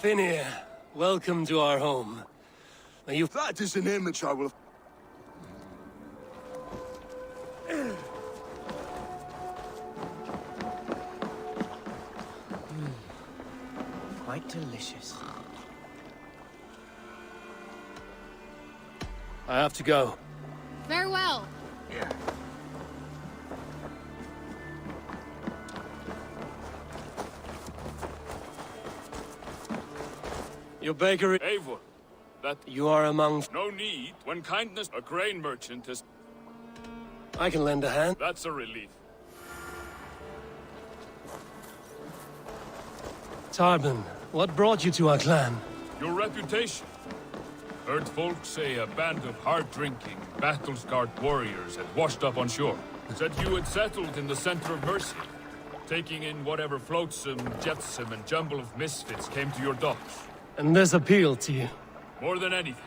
Finir, welcome to our home. May you... That is an image I will... Quite delicious. I have to go. Very well. Yeah. Your bakery... Eivor, that... You are among... No need. When kindness... A grain merchant has... I can lend a hand. That's a relief. Tarbin, what brought you to our clan? Your reputation. Heard folks say a band of hard-drinking, battle-scarred warriors had washed up on shore. Said you had settled in the center of Mercia, taking in whatever flotsam, jetsam, and jumble of misfits came to your docks. And this appealed to you? More than anything.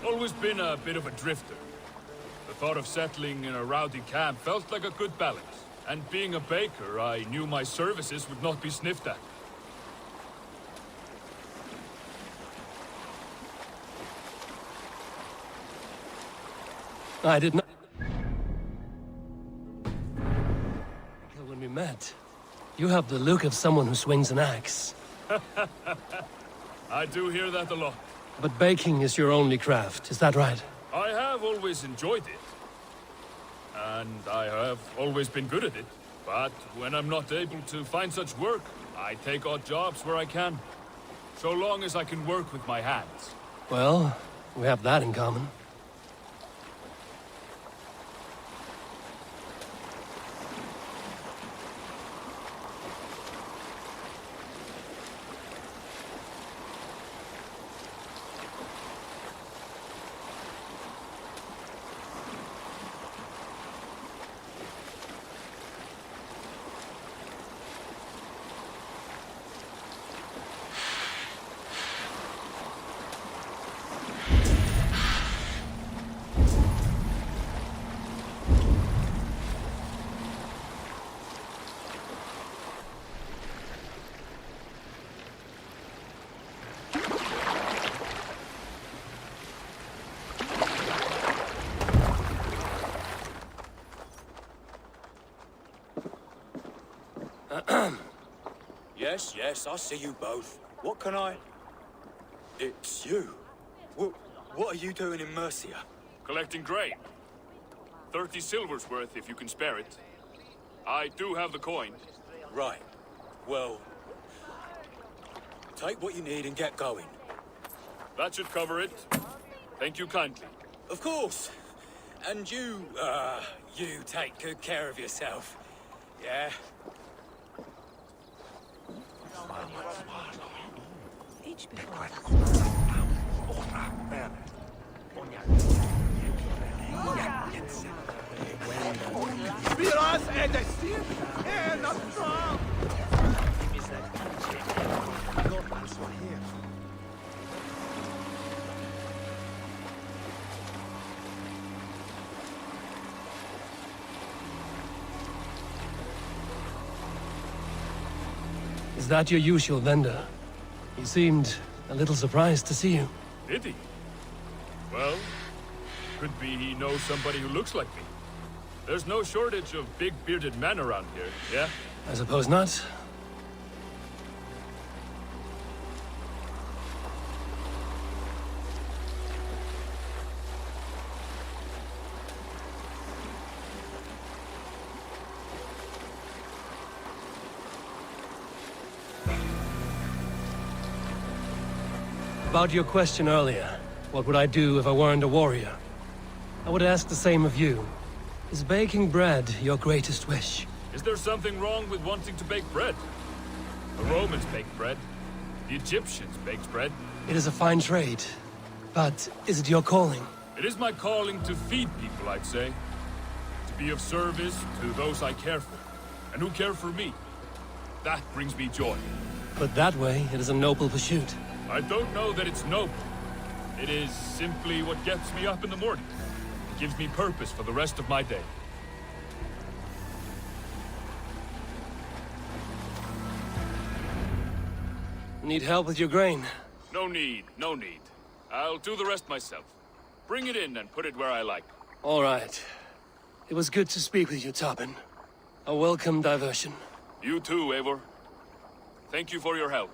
Always been a bit of a drifter. The thought of settling in a rowdy camp felt like a good balance. And being a baker, I knew my services would not be sniffed at. I did not... When we met, you have the look of someone who swings an axe. I do hear that a lot. But baking is your only craft, is that right? I have always enjoyed it. And I have always been good at it. But when I'm not able to find such work, I take odd jobs where I can. So long as I can work with my hands. Well, we have that in common. Yes, I see you both. What can I... It's you. What are you doing in Mercia? Collecting grain. 30 silver's worth if you can spare it. I do have the coin. Right. Well... Take what you need and get going. That should cover it. Thank you kindly. Of course. And you take good care of yourself. Yeah? Is that your usual vendor? He seemed a little surprised to see you. Did he? Well, could be he knows somebody who looks like me. There's no shortage of big bearded men around here, yeah? I suppose not. About your question earlier, what would I do if I weren't a warrior? I would ask the same of you. Is baking bread your greatest wish? Is there something wrong with wanting to bake bread? The Romans baked bread. The Egyptians baked bread. It is a fine trade, but is it your calling? It is my calling to feed people, I'd say. To be of service to those I care for, and who care for me. That brings me joy. But that way, it is a noble pursuit. I don't know that it's noble. It is simply what gets me up in the morning. It gives me purpose for the rest of my day. Need help with your grain? No need, no need. I'll do the rest myself. Bring it in and put it where I like. All right. It was good to speak with you, Tobin. A welcome diversion. You too, Eivor. Thank you for your help.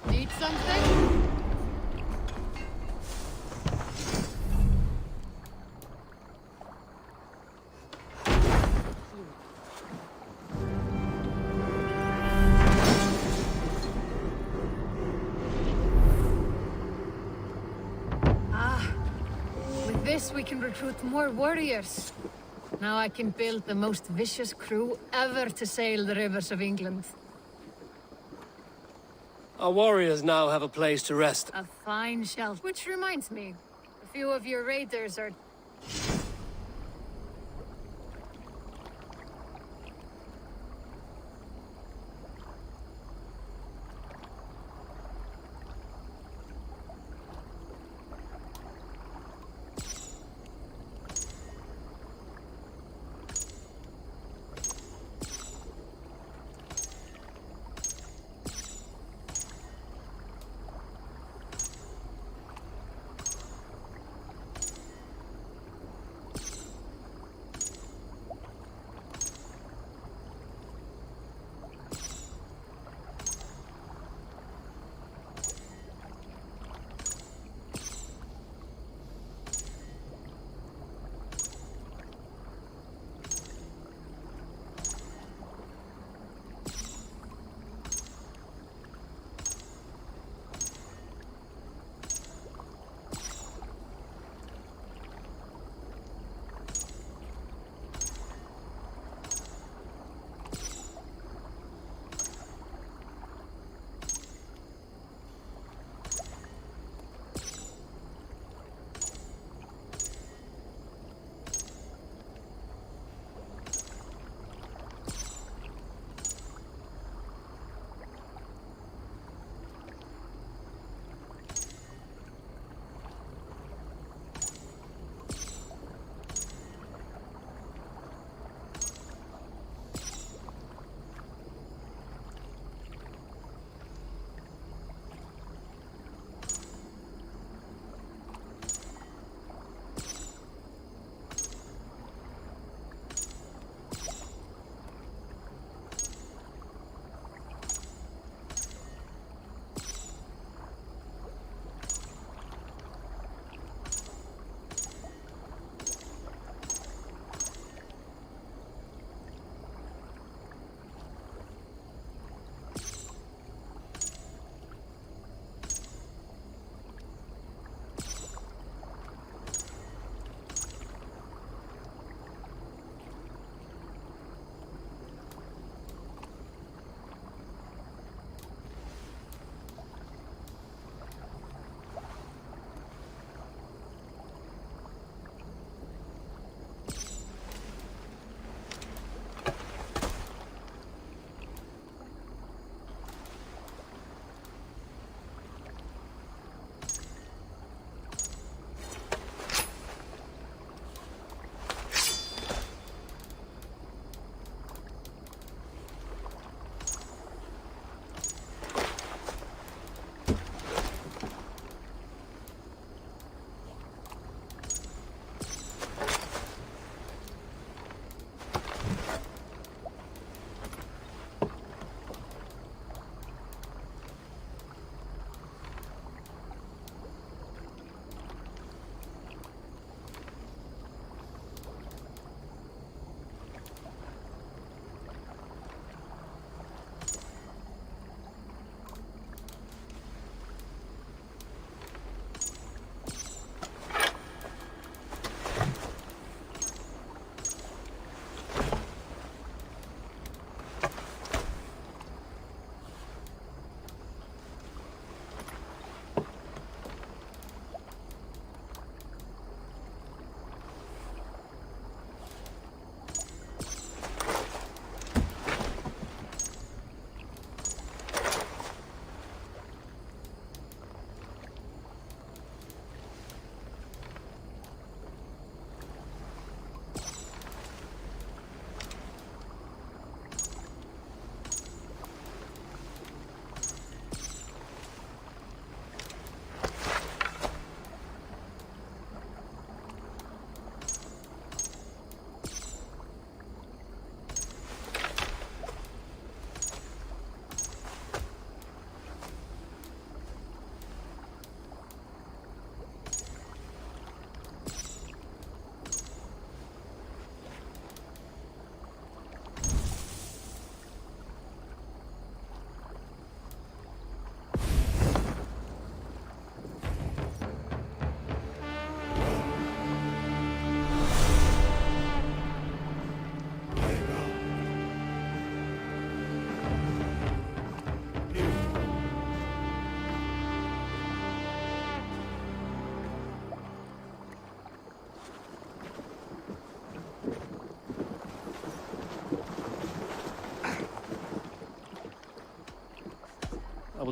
Need something? With this, we can recruit more warriors. Now I can build the most vicious crew ever to sail the rivers of England. Our warriors now have a place to rest. A fine shelter. Which reminds me, a few of your raiders are...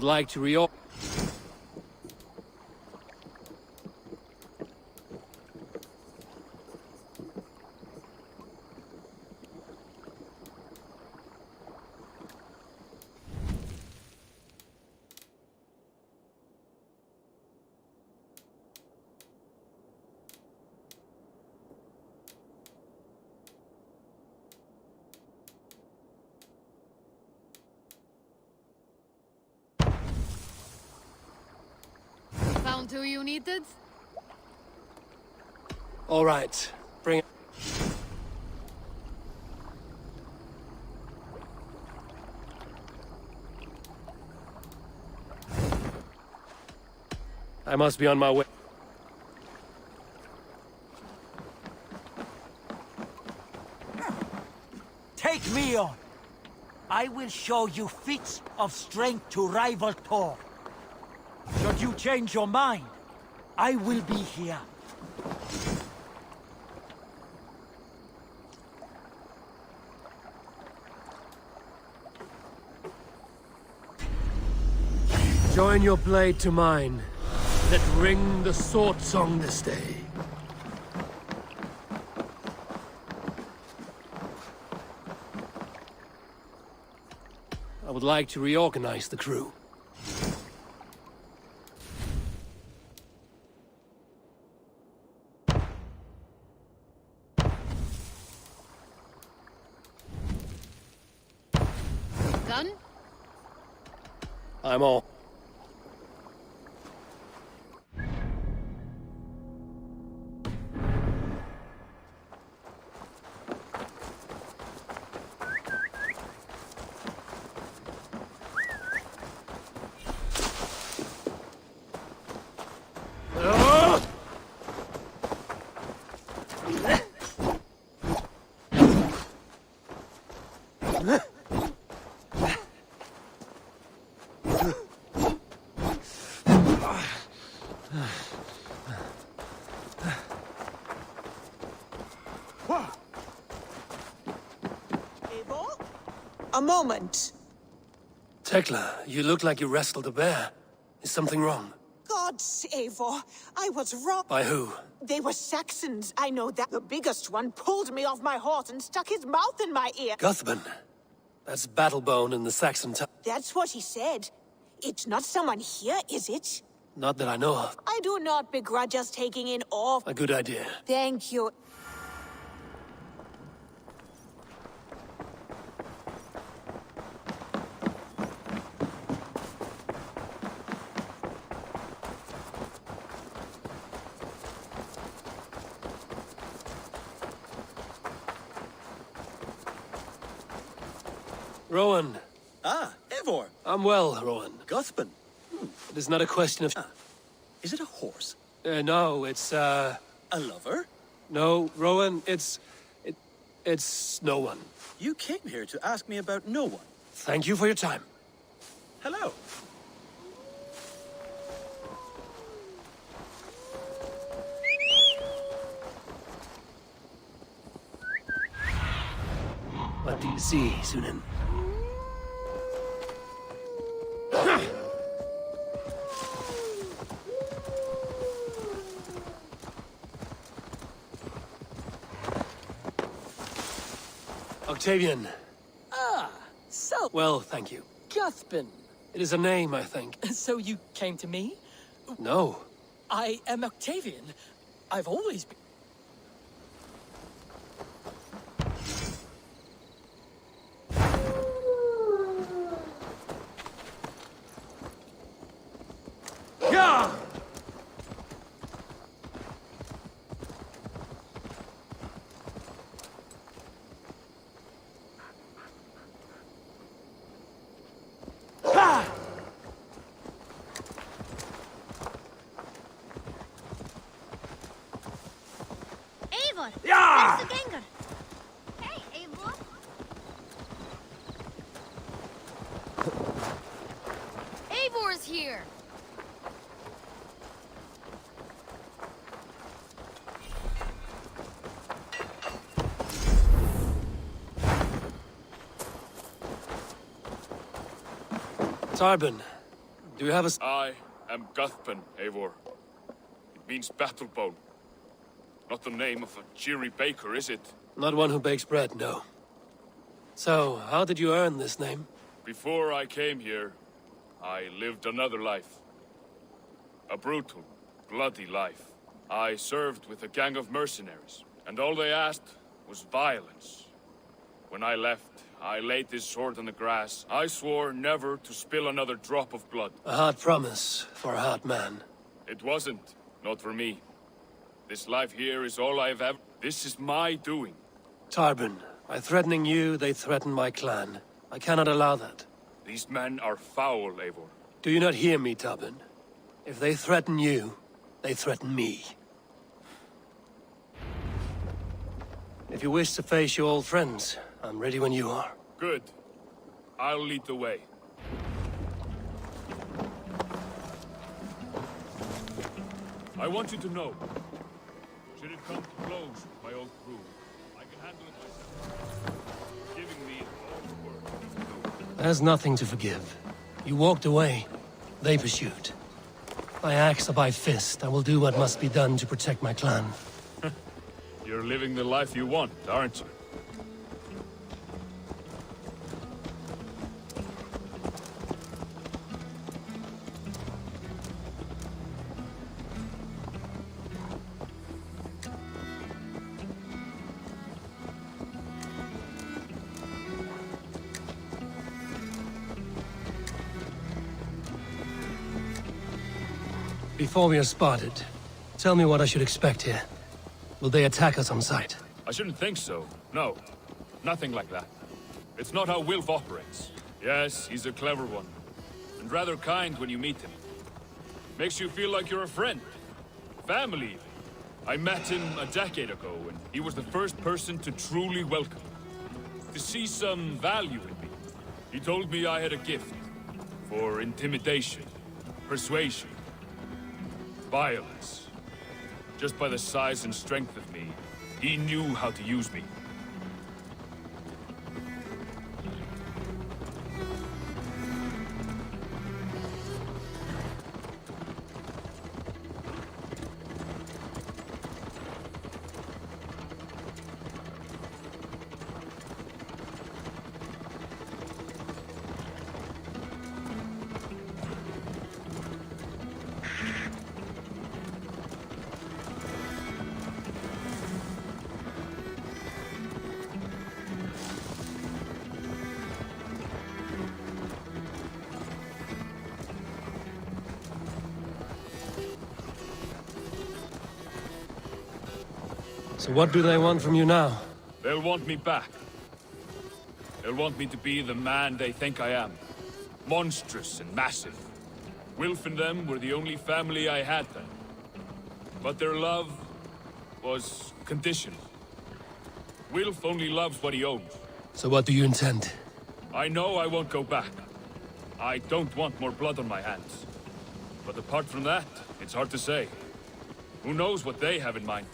would like to reorder. Found who you needed? All right, bring it. I must be on my way. Take me on. I will show you feats of strength to rival Thor. Should you change your mind, I will be here. Join your blade to mine. Let ring the sword song this day. I would like to reorganize the crew. Gun? I'm all. A moment. Tekla, you look like you wrestled a bear. Is something wrong? Gods, Eivor, I was wrong. By who? They were Saxons, I know that. The biggest one pulled me off my horse and stuck his mouth in my ear. Guthman. That's Battlebone in the Saxon tongue. That's what he said. It's not someone here, is it? Not that I know of. I do not begrudge us taking in all. A good idea. Thank you. Rowan. Ah, Eivor. I'm well, Rowan. Guthman. It is not a question of... Is it a horse? No, it's, A lover? No, Rowan, it's no one. You came here to ask me about no one. Thank you for your time. Hello. What do you see, Sunan? Octavian. So, Well, thank you. Cuthbin, It is a name, I think. so you came to me? No. I am Octavian. I've always been... Yeah! Eivor! Yeah! There's the Gengar! Hey, Eivor! Eivor's here! Tarbin, Do you have a... I am Guthpen, Eivor. It means battle bone. Not the name of a cheery baker, is it? Not one who bakes bread, no. So, how did you earn this name? Before I came here, I lived another life. A brutal, bloody life. I served with a gang of mercenaries, and all they asked was violence. When I left, I laid this sword on the grass. I swore never to spill another drop of blood. A hard promise for a hard man. It wasn't. Not for me. This life here is all I've ever... This is my doing. Tarbin, by threatening you, they threaten my clan. I cannot allow that. These men are foul, Eivor. Do you not hear me, Tarbin? If they threaten you, they threaten me. If you wish to face your old friends, I'm ready when you are. Good. I'll lead the way. I want you to know, should it come to blows with my old crew, I can handle it myself. Giving me all the work. There's nothing to forgive. You walked away. They pursued. By axe or by fist, I will do what must be done to protect my clan. You're living the life you want, aren't you? Before we are spotted, tell me what I should expect here. Will they attack us on sight? I shouldn't think so. No. Nothing like that. It's not how Wilf operates. Yes, he's a clever one. And rather kind when you meet him. Makes you feel like you're a friend. Family. I met him a decade ago, and he was the first person to truly welcome me. To see some value in me. He told me I had a gift. For intimidation. Persuasion. Violence. Just by the size and strength of me, he knew how to use me. So what do they want from you now? They'll want me back. They'll want me to be the man they think I am. Monstrous and massive. Wilf and them were the only family I had then. But their love was conditional. Wilf only loves what he owns. So what do you intend? I know I won't go back. I don't want more blood on my hands. But apart from that, it's hard to say. Who knows what they have in mind?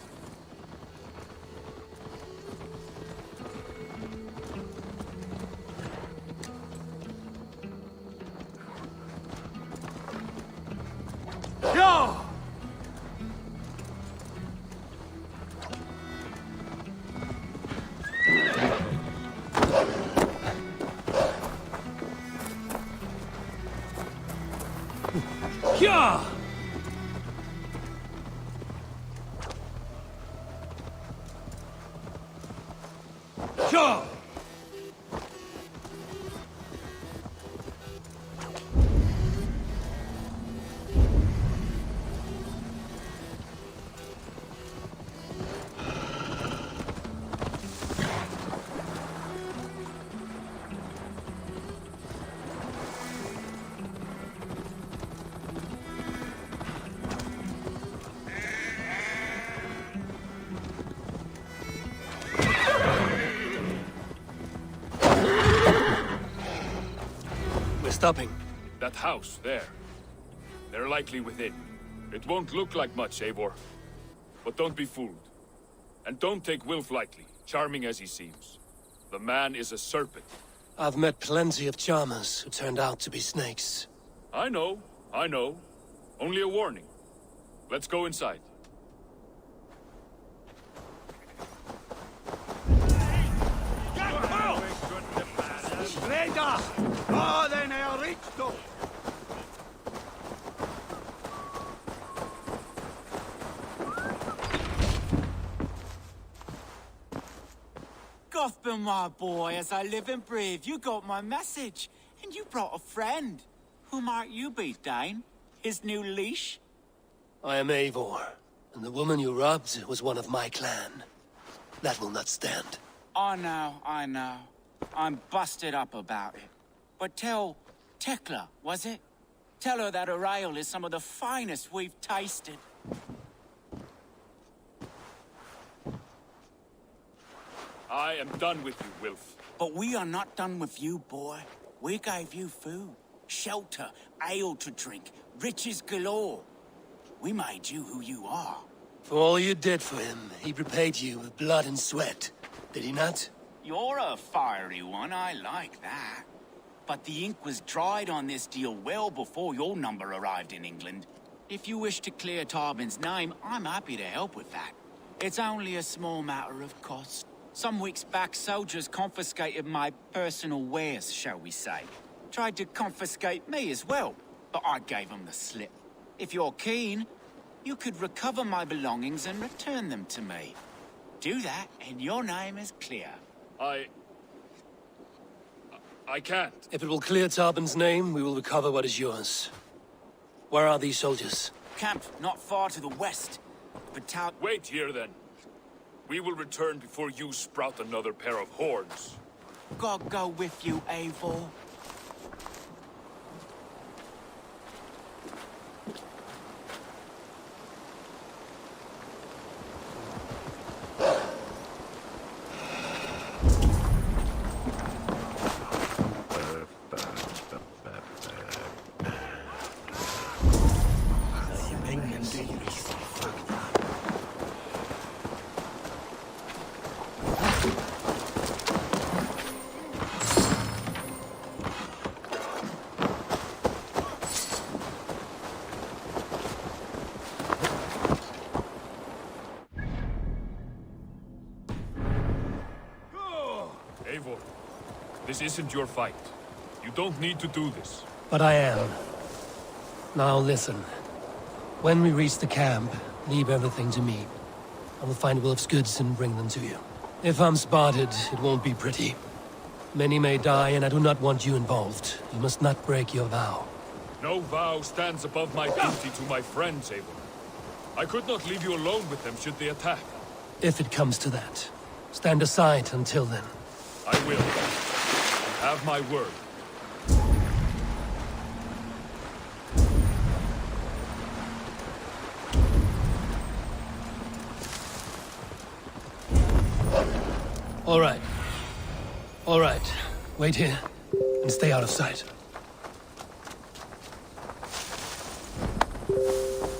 Yeah! Yeah! Stopping. That house, there. They're likely within. It won't look like much, Eivor. But don't be fooled. And don't take Wilf lightly, charming as he seems. The man is a serpent. I've met plenty of charmers who turned out to be snakes. I know. I know. Only a warning. Let's go inside. Gothman, my boy, as I live and breathe, you got my message. And you brought a friend. Who might you be, Dane? His new leash? I am Eivor, and the woman you robbed was one of my clan. That will not stand. I know. I'm busted up about it. But tell Tekla, was it? Tell her that her ale is some of the finest we've tasted. I am done with you, Wilf. But we are not done with you, boy. We gave you food, shelter, ale to drink, riches galore. We made you who you are. For all you did for him, he repaid you with blood and sweat. Did he not? You're a fiery one, I like that. But the ink was dried on this deal well before your number arrived in England. If you wish to clear Tarbin's name, I'm happy to help with that. It's only a small matter of cost. Some weeks back, soldiers confiscated my personal wares, shall we say. Tried to confiscate me as well, but I gave them the slip. If you're keen, you could recover my belongings and return them to me. Do that, and your name is clear. I can't. If it will clear Tarbin's name, we will recover what is yours. Where are these soldiers? Camped not far to the west. Wait here, then. We will return before you sprout another pair of horns. God go with you, Eivor. Eivor, this isn't your fight. You don't need to do this. But I am. Now listen. When we reach the camp, leave everything to me. I will find Wilf's goods and bring them to you. If I'm spotted, it won't be pretty. Many may die, and I do not want you involved. You must not break your vow. No vow stands above my duty to my friends, Eivor. I could not leave you alone with them should they attack. If it comes to that. Stand aside until then. I will. You have my word. All right. All right. Wait here and stay out of sight.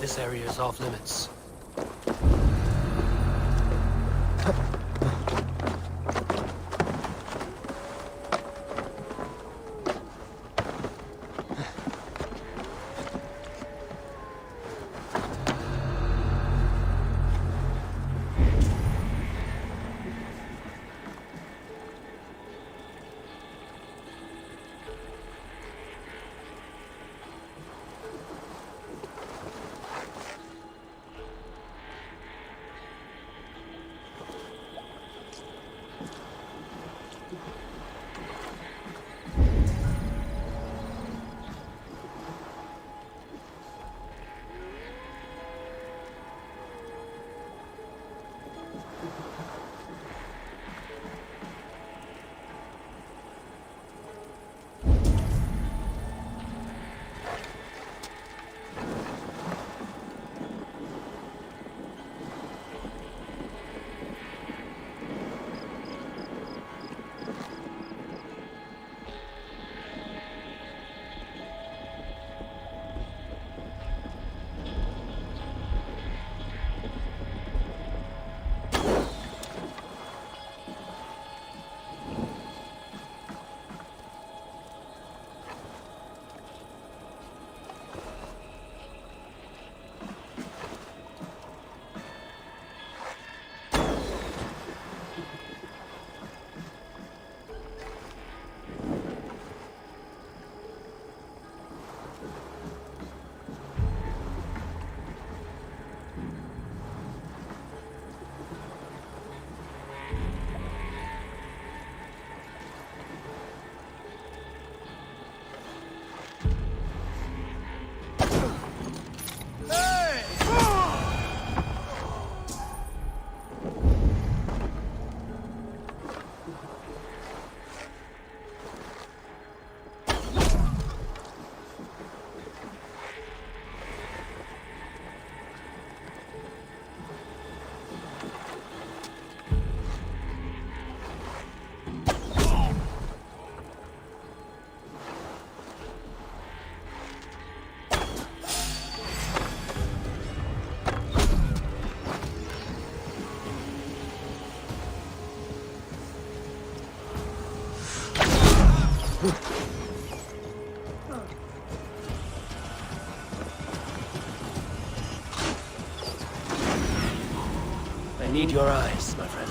This area is off limits. I need your eyes, my friend.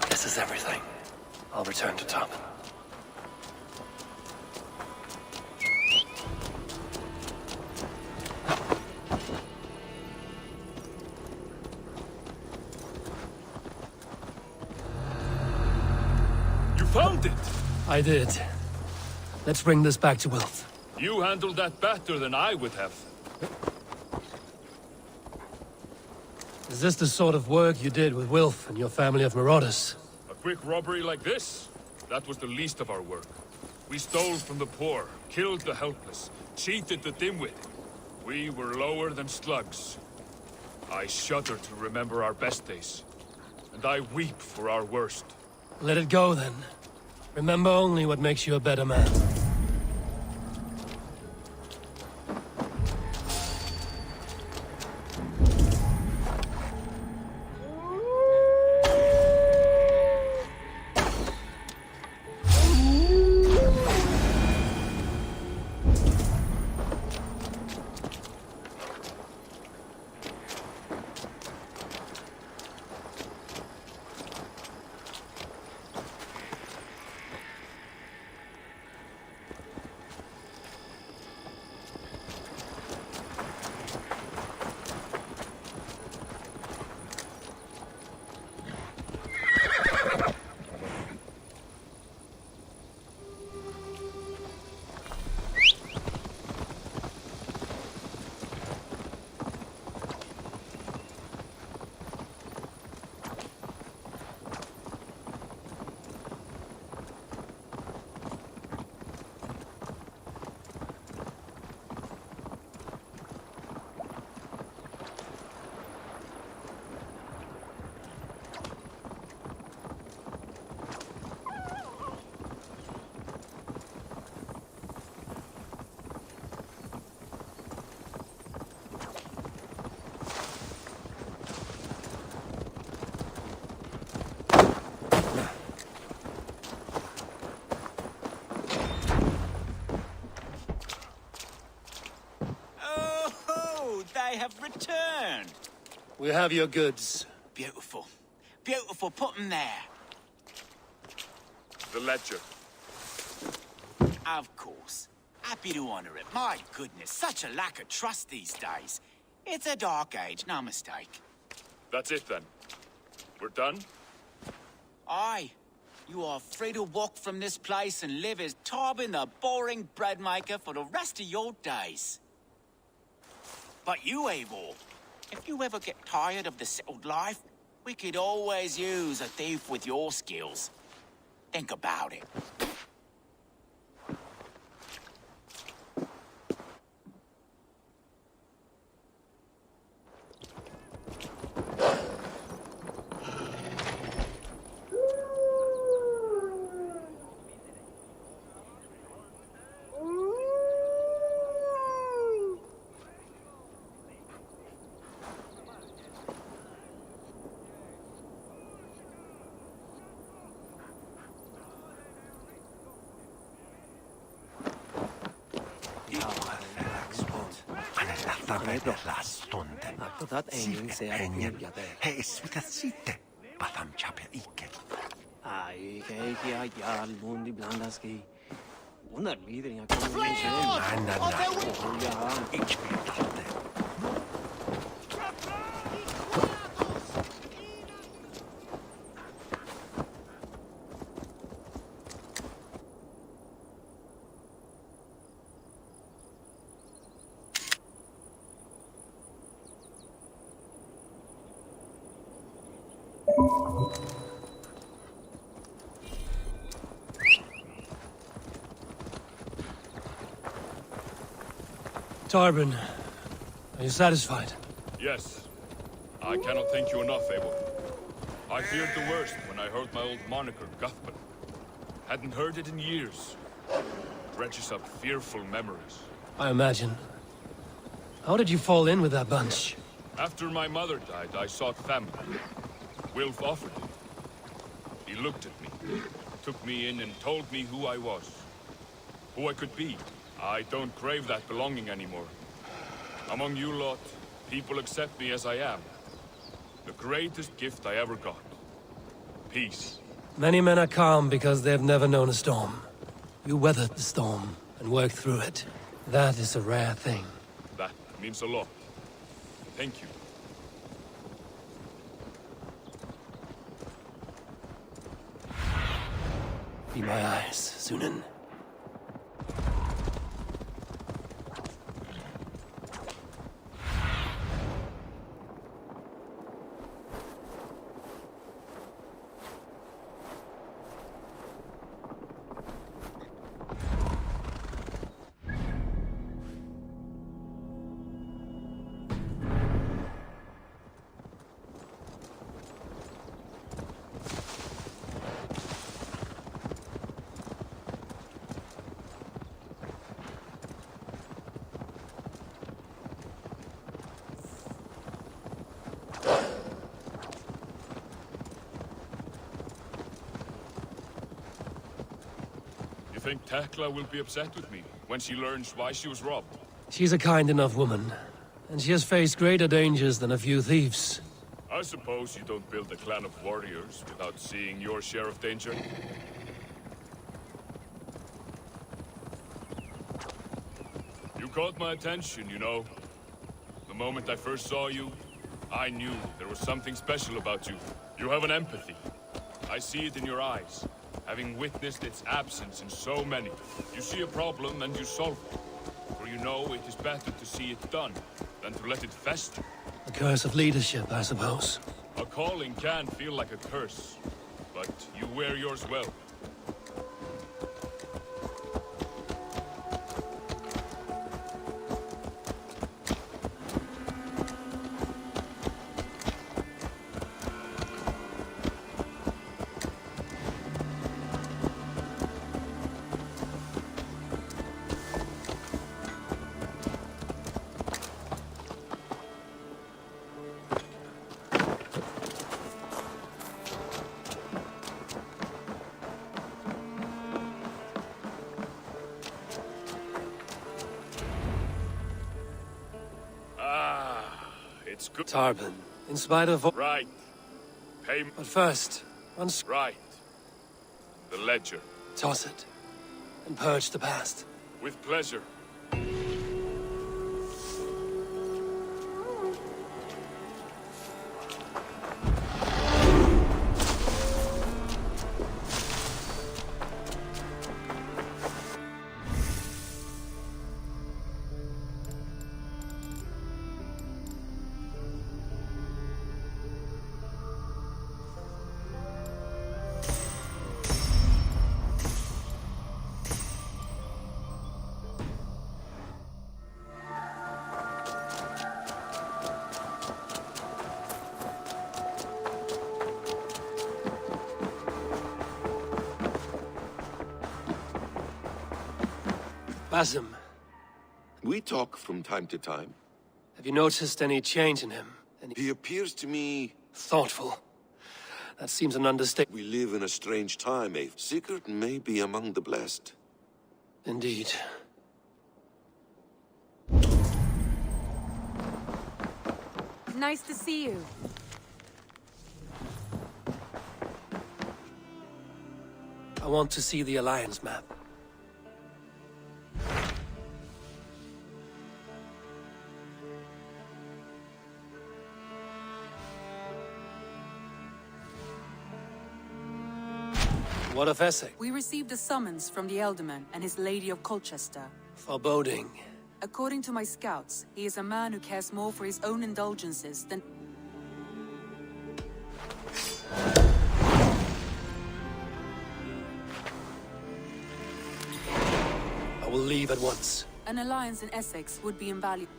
This is everything. I'll return to Topin. You found it! I did. Let's bring this back to Wilf. You handled that better than I would have. Is this the sort of work you did with Wilf and your family of marauders? A quick robbery like this? That was the least of our work. We stole from the poor, killed the helpless, cheated the dimwit. We were lower than slugs. I shudder to remember our best days. And I weep for our worst. Let it go, then. Remember only what makes you a better man. They have returned. We have your goods. Beautiful. Beautiful. Put them there. The ledger. Of course. Happy to honor it. My goodness, such a lack of trust these days. It's a dark age, no mistake. That's it then. We're done? Aye. You are free to walk from this place and live as Tobin the boring bread maker for the rest of your days. But you, Eivor, if you ever get tired of the settled life, we could always use a thief with your skills. Think about it. kävellä stunden. He isvikat sitten. Patam chapia ikke. Ai, che al mondo blandaski. Una vidringa Anna, ikke vidrande. Tarbin, are you satisfied? Yes. I cannot thank you enough, Abel. I feared the worst when I heard my old moniker, Guthman. Hadn't heard it in years. Dredges up fearful memories. I imagine. How did you fall in with that bunch? After my mother died, I sought family. Wilf offered it. He looked at me, took me in and told me who I was. Who I could be. I don't crave that belonging anymore. Among you lot, people accept me as I am. The greatest gift I ever got. Peace. Many men are calm because they've never known a storm. You weathered the storm and worked through it. That is a rare thing. That means a lot. Thank you. Be my eyes, Sunan. You think Tekla will be upset with me when she learns why she was robbed? She's a kind enough woman, and she has faced greater dangers than a few thieves. I suppose you don't build a clan of warriors without seeing your share of danger? You caught my attention, you know. The moment I first saw you, I knew there was something special about you. You have an empathy. I see it in your eyes, having witnessed its absence in so many. You see a problem and you solve it. For you know it is better to see it done than to let it fester. The curse of leadership, I suppose. A calling can feel like a curse, but you wear yours well. It's good. Tarbin, in spite of... Right. Pay... But first, once... Right. The ledger. Toss it, and purge the past. With pleasure. Basim, We talk from time to time. have you noticed any change in him? He appears to me... Thoughtful. That seems an understatement. We live in a strange time, eh? Sigurd may be among the blessed. Indeed. Nice to see you. I want to see the Alliance map. What of Essex? We received a summons from the Elderman and his Lady of Colchester. Foreboding. According to my scouts, he is a man who cares more for his own indulgences than... I will leave at once. An alliance in Essex would be invaluable.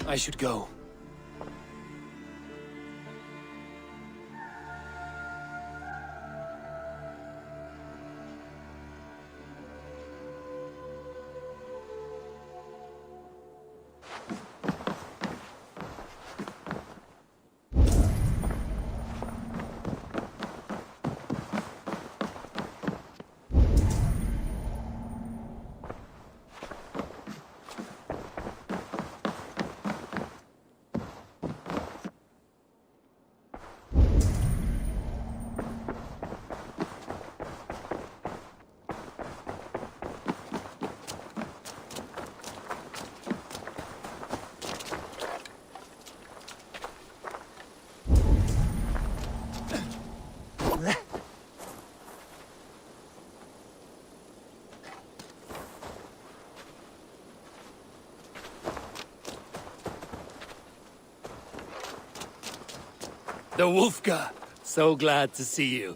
I should go. The Wolfka! So glad to see you.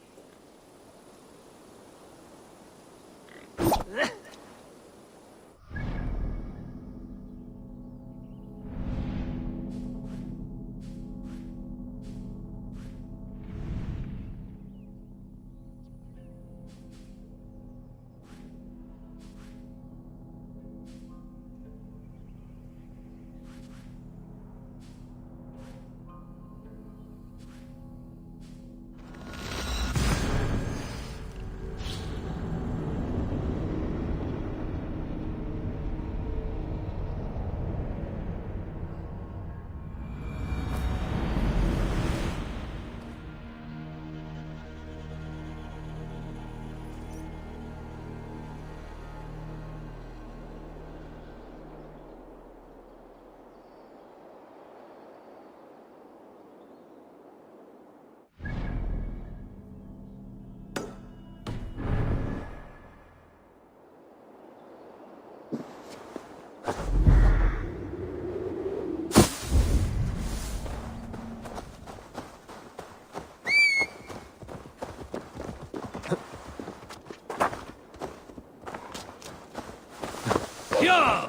Yeah!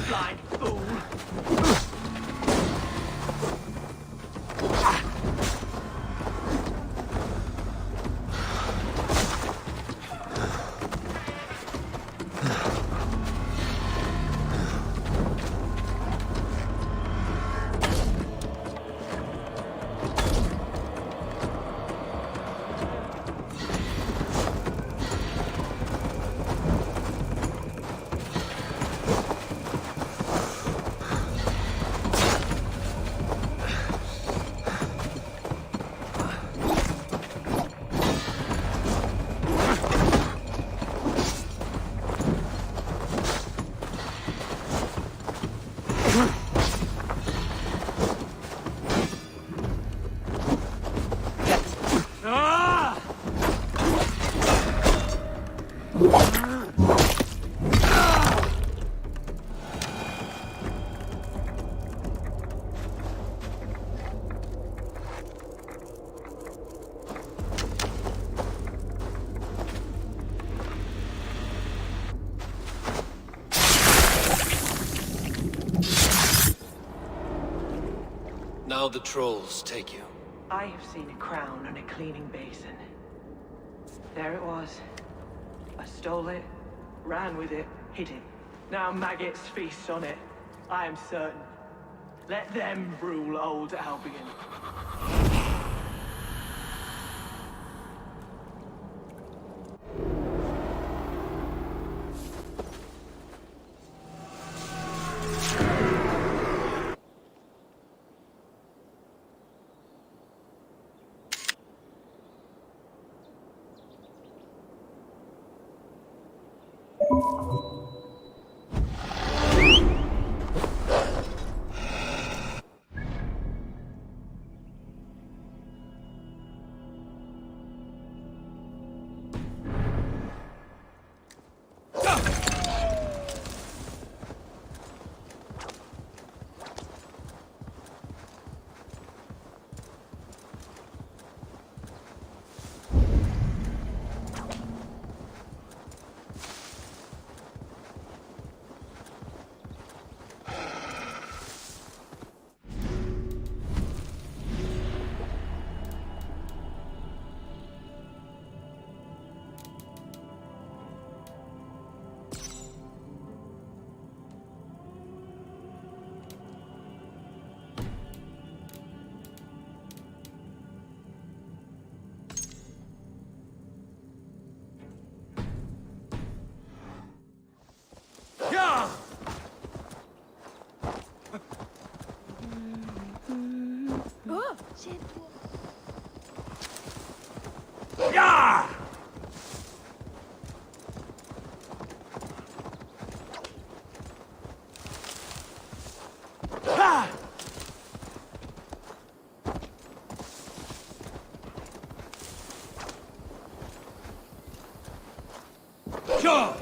Blind fool! Now the trolls take you. I have seen a crown on a cleaning basin. There it was. I stole it, ran with it, hid it. Now maggots feast on it. I am certain. Let them rule old Albion. Sure!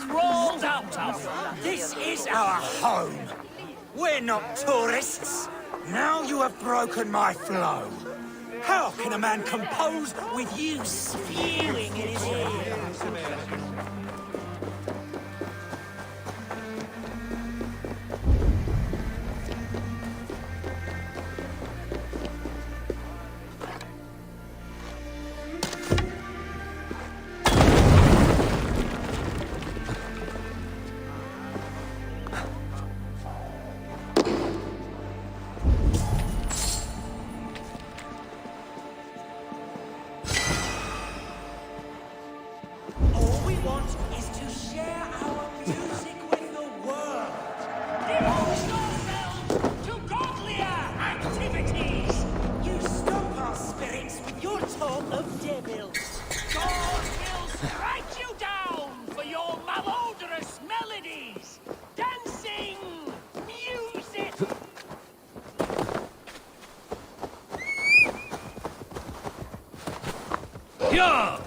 crawled out of. This is our home. We're not tourists. Now you have broken my flow. How can a man compose with you spewing in his ear? Yeah!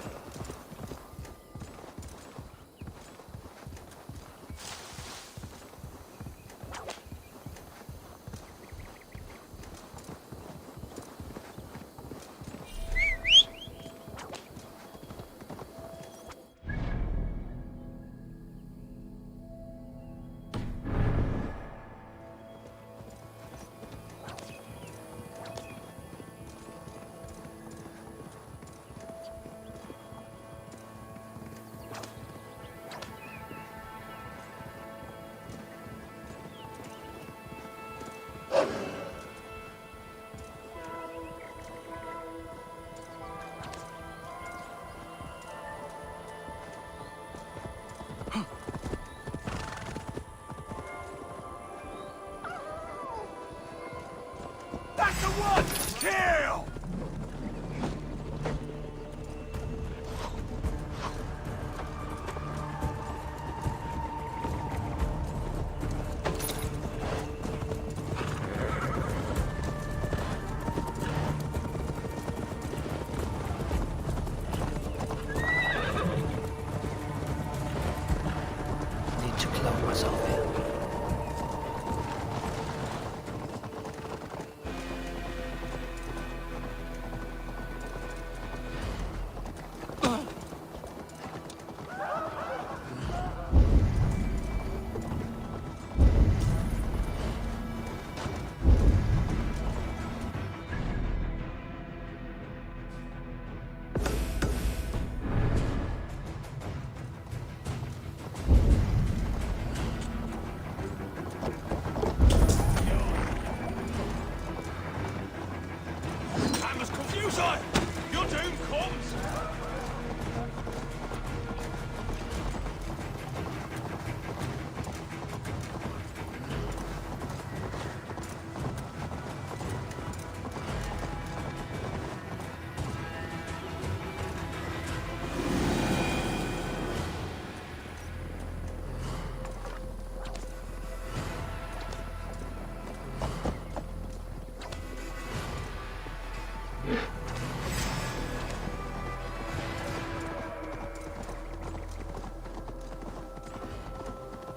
That's the one! Kill! Need to clone myself here. Your doom comes!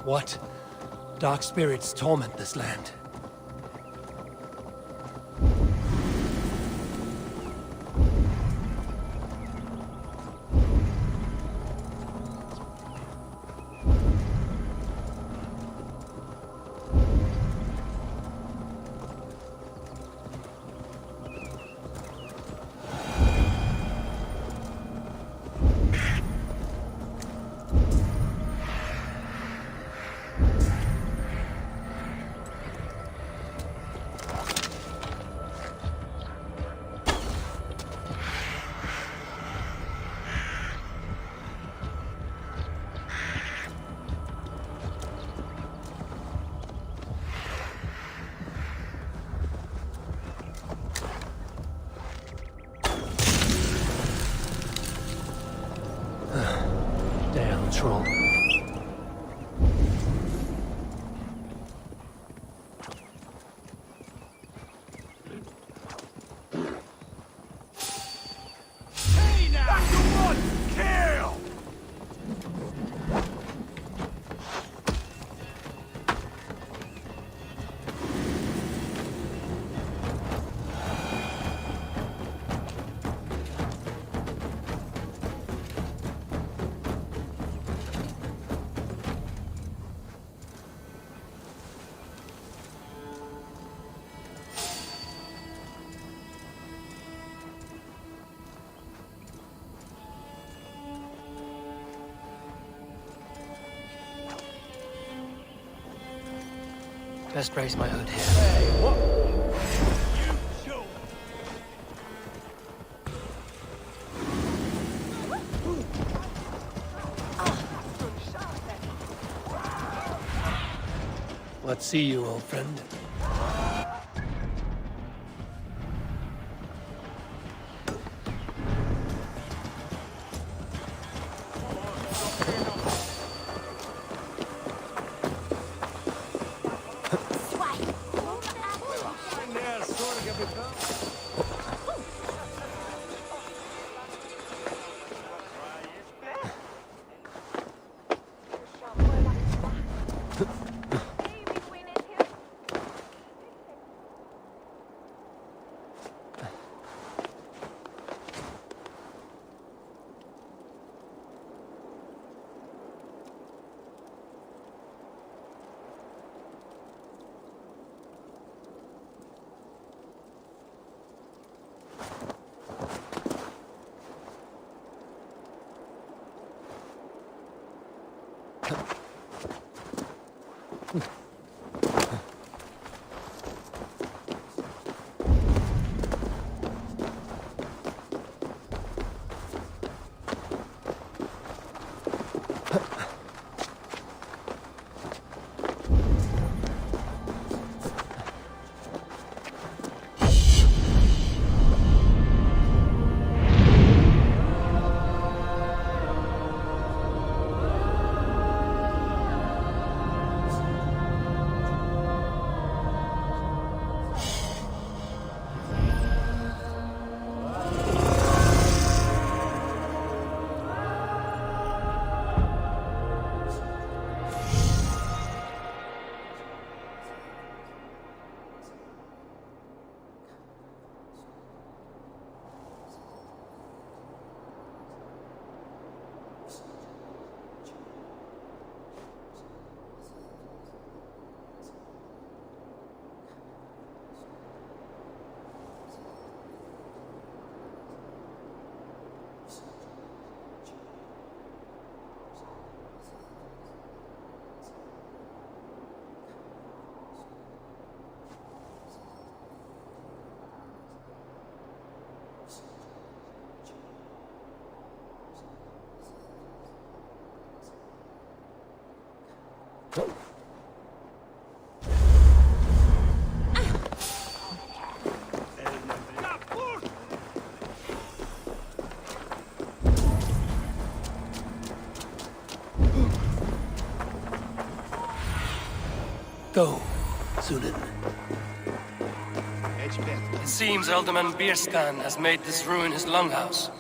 What dark spirits torment this land? Damn troll. Hey now! That's the one! Kill! Best brace my hood here. Hey, what? What see you, old friend? Go, Sunan. It seems Alderman Birskan has made this ruin his longhouse.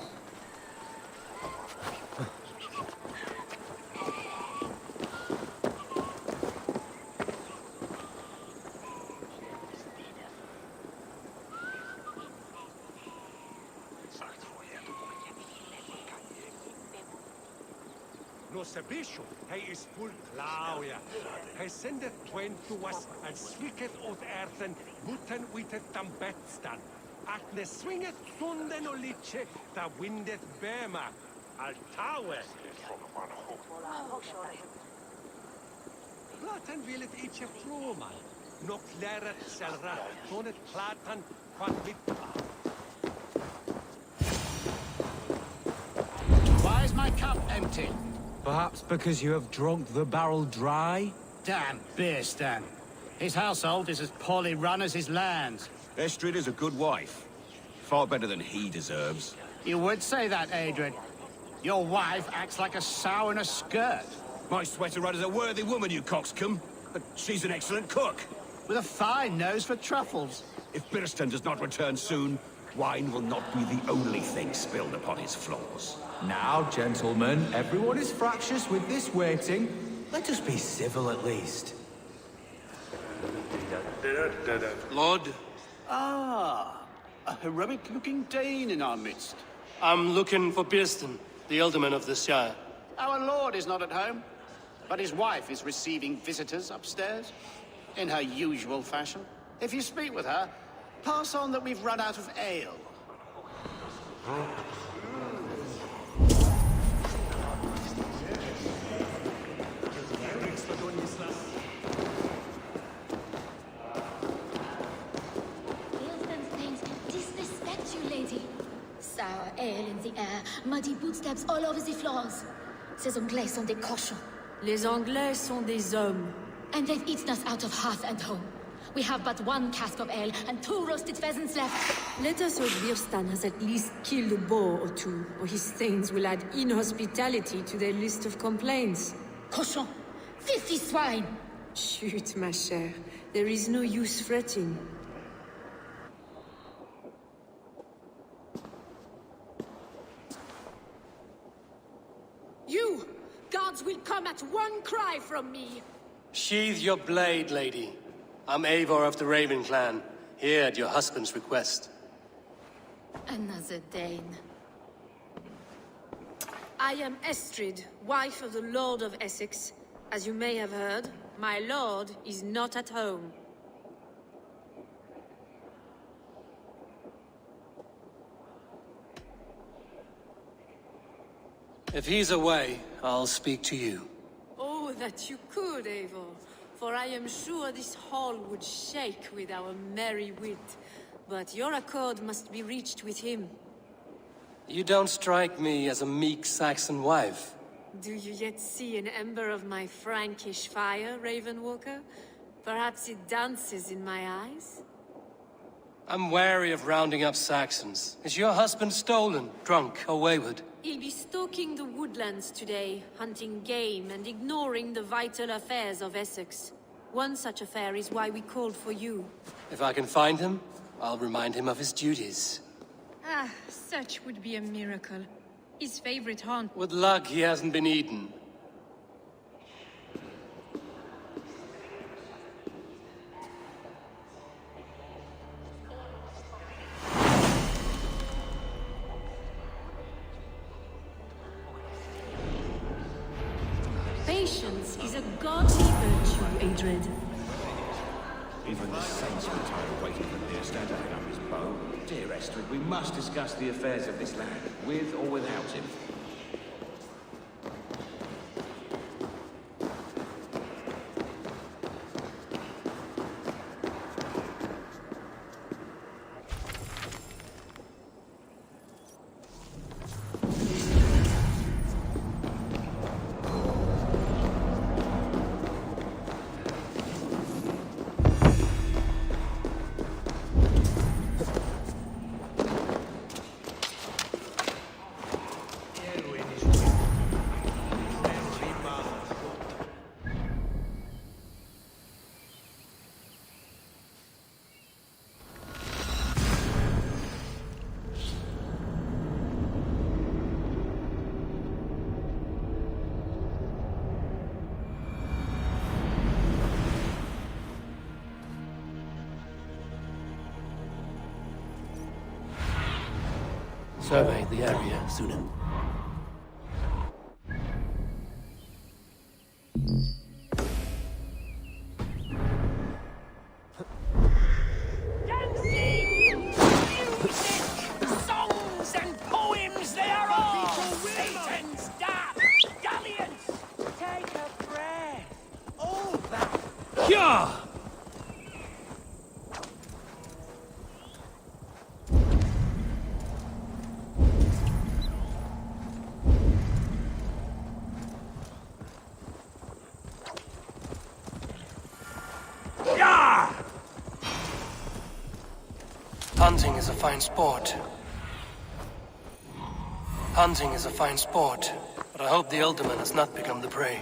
No sabisho, he is full Claudia. He sendeth twain to us, and swicketh oath earthen, muten witet tam betstan. At ne swingeth sunden oliche, da windeth bema, al tawe. Platan willet iche fromal, nok leret selra, tonet platan, quad vitma. Why is my cup empty? Perhaps because you have drunk the barrel dry? Damn Beerstan. His household is as poorly run as his lands. Estrid is a good wife. Far better than he deserves. You would say that, Adrian. Your wife acts like a sow in a skirt. My sweater run is a worthy woman, you coxcomb. But she's an excellent cook. With a fine nose for truffles. If Birstan does not return soon, wine will not be the only thing spilled upon his floors. Now, gentlemen, everyone is fractious with this waiting. Let us be civil at least. Lord? Ah, a heroic-looking Dane in our midst. I'm looking for Birstan, the alderman of the Shire. Our lord is not at home, but his wife is receiving visitors upstairs, in her usual fashion. If you speak with her, pass on that we've run out of ale. air, muddy footsteps all over the floors. Ces Anglais sont des cochons. Les Anglais sont des hommes. And they've eaten us out of hearth and home. We have but 1 cask of ale and 2 roasted pheasants left. Let us hope Birstan has at least killed a boar or 2, or his stains will add inhospitality to their list of complaints. Cochon! Filthy swine! Chut, ma chère. There is no use fretting. You! Guards will come at 1 cry from me! Sheathe your blade, lady. I'm Eivor of the Raven clan, here at your husband's request. Another Dane. I am Estrid, wife of the Lord of Essex. As you may have heard, my lord is not at home. If he's away, I'll speak to you. Oh, that you could, Eivor. For I am sure this hall would shake with our merry wit. But your accord must be reached with him. You don't strike me as a meek Saxon wife. Do you yet see an ember of my Frankish fire, Ravenwalker? Perhaps it dances in my eyes? I'm wary of rounding up Saxons. Is your husband stolen, drunk, or wayward? He'll be stalking the woodlands today, hunting game and ignoring the vital affairs of Essex. One such affair is why we called for you. If I can find him, I'll remind him of his duties. Ah, such would be a miracle. His favorite haunt. With luck, he hasn't been eaten. Patience is a godly virtue, Adred. Even the saints were tired waiting for Birstan to hang up his bow. Dear Estrid, we must discuss the affairs of this land, with or without him. Survey the area, Sunan. Songs and poems, they are all Satan's dark galleons! Take a breath. All that. Yeah! Hunting is a fine sport. Hunting is a fine sport, but I hope the Alderman has not become the prey.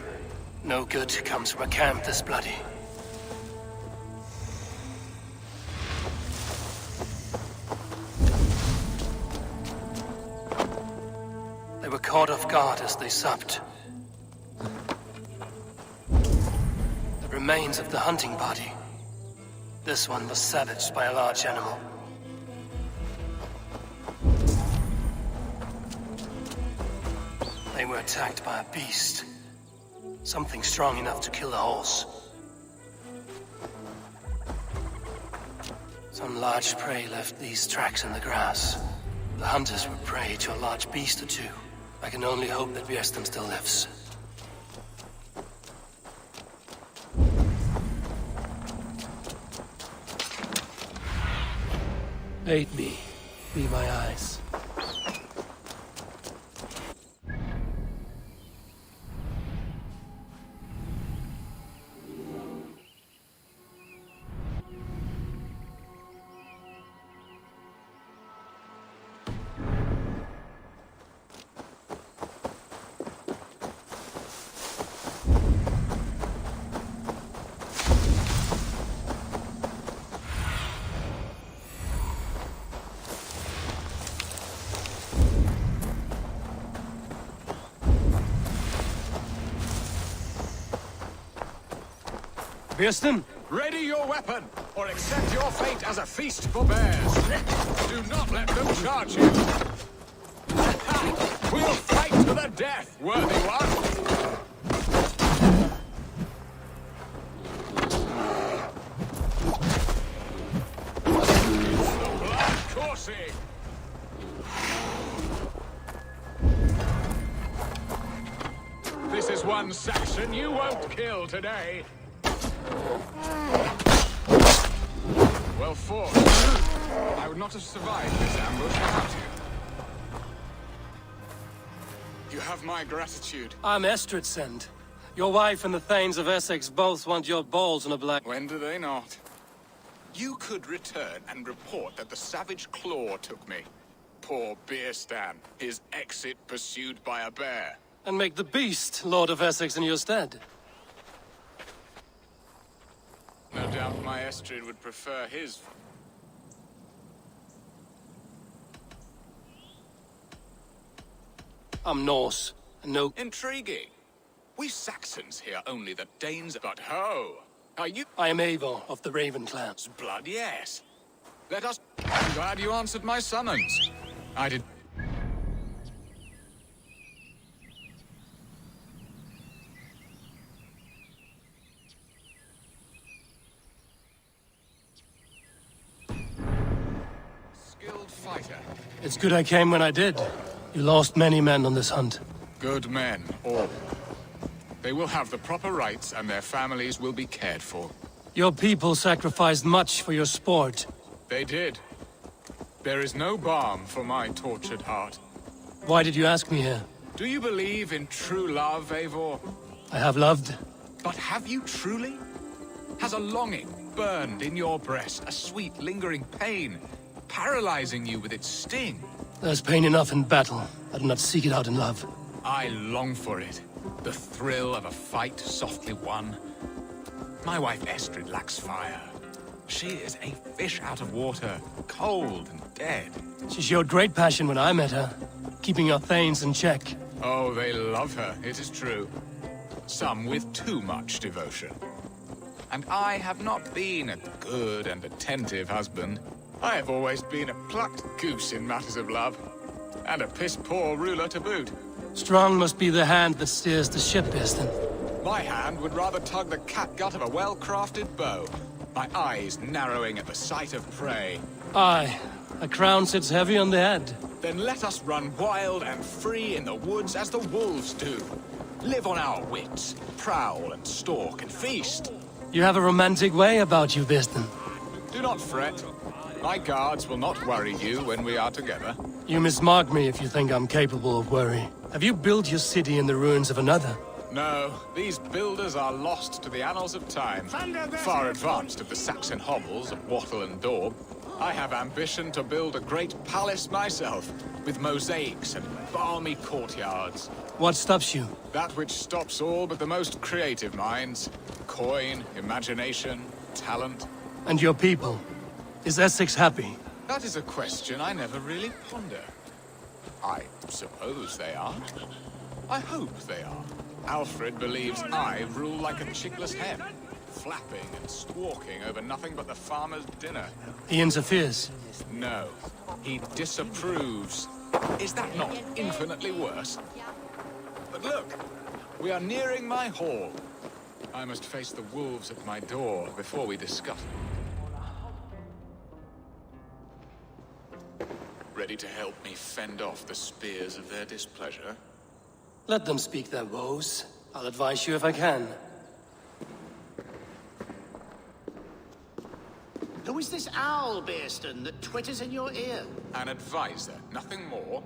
No good comes from a camp this bloody. They were caught off guard as they supped. The remains of the hunting party. This one was savaged by a large animal. They were attacked by a beast. Something strong enough to kill a horse. Some large prey left these tracks in the grass. The hunters were prey to a large beast or 2. I can only hope that Birstan still lives. Aid me. Be my eyes. Birsten? Ready your weapon, or accept your fate as a feast for bears. Do not let them charge you. We'll fight to the death, worthy one. The blood coursing. This is one Saxon you won't kill today. Well fought. I would not have survived this ambush without you. You have my gratitude. I'm Estridsend. Your wife and the Thanes of Essex both want your balls on a black... When do they not? You could return and report that the savage Claw took me. Poor Beerstan, his exit pursued by a bear. And make the beast Lord of Essex in your stead. No doubt my Estrid would prefer his... I'm Norse, and no... Intriguing. We Saxons hear only the Danes, but ho! Are you... I am Eivor of the Raven clan. Blood, yes. Let us... I'm glad you answered my summons. I did... Skilled fighter. It's good I came when I did. You lost many men on this hunt. Good men, all. They will have the proper rights and their families will be cared for. Your people sacrificed much for your sport. They did. There is no balm for my tortured heart. Why did you ask me here? Do you believe in true love, Eivor? I have loved. But have you truly? Has a longing burned in your breast, a sweet, lingering pain, paralyzing you with its sting? There's pain enough in battle. I do not seek it out in love. I long for it. The thrill of a fight softly won. My wife Estrid lacks fire. She is a fish out of water, cold and dead. She showed great passion when I met her, keeping your Thanes in check. Oh, they love her, it is true. Some with too much devotion. And I have not been a good and attentive husband. I have always been a plucked goose in matters of love. And a piss-poor ruler to boot. Strong must be the hand that steers the ship, Birsten. My hand would rather tug the catgut of a well-crafted bow. My eyes narrowing at the sight of prey. Aye, a crown sits heavy on the head. Then let us run wild and free in the woods as the wolves do. Live on our wits, prowl and stalk and feast. You have a romantic way about you, Birsten. Do not fret. My guards will not worry you when we are together. You mismark me if you think I'm capable of worry. Have you built your city in the ruins of another? No, these builders are lost to the annals of time, far advanced of the Saxon hovels of Wattle and Daub. I have ambition to build a great palace myself, with mosaics and balmy courtyards. What stops you? That which stops all but the most creative minds. Coin, imagination, talent. And your people? Is Essex happy? That is a question I never really ponder. I suppose they are. I hope they are. Alfred believes I rule like a chickless hen, flapping and squawking over nothing but the farmer's dinner. He interferes? No, he disapproves. Is that not infinitely worse? But look, we are nearing my hall. I must face the wolves at my door before we discuss. Ready to help me fend off the spears of their displeasure? Let them speak their woes. I'll advise you if I can. Who is this owl, Beerston, that twitters in your ear? An advisor, nothing more.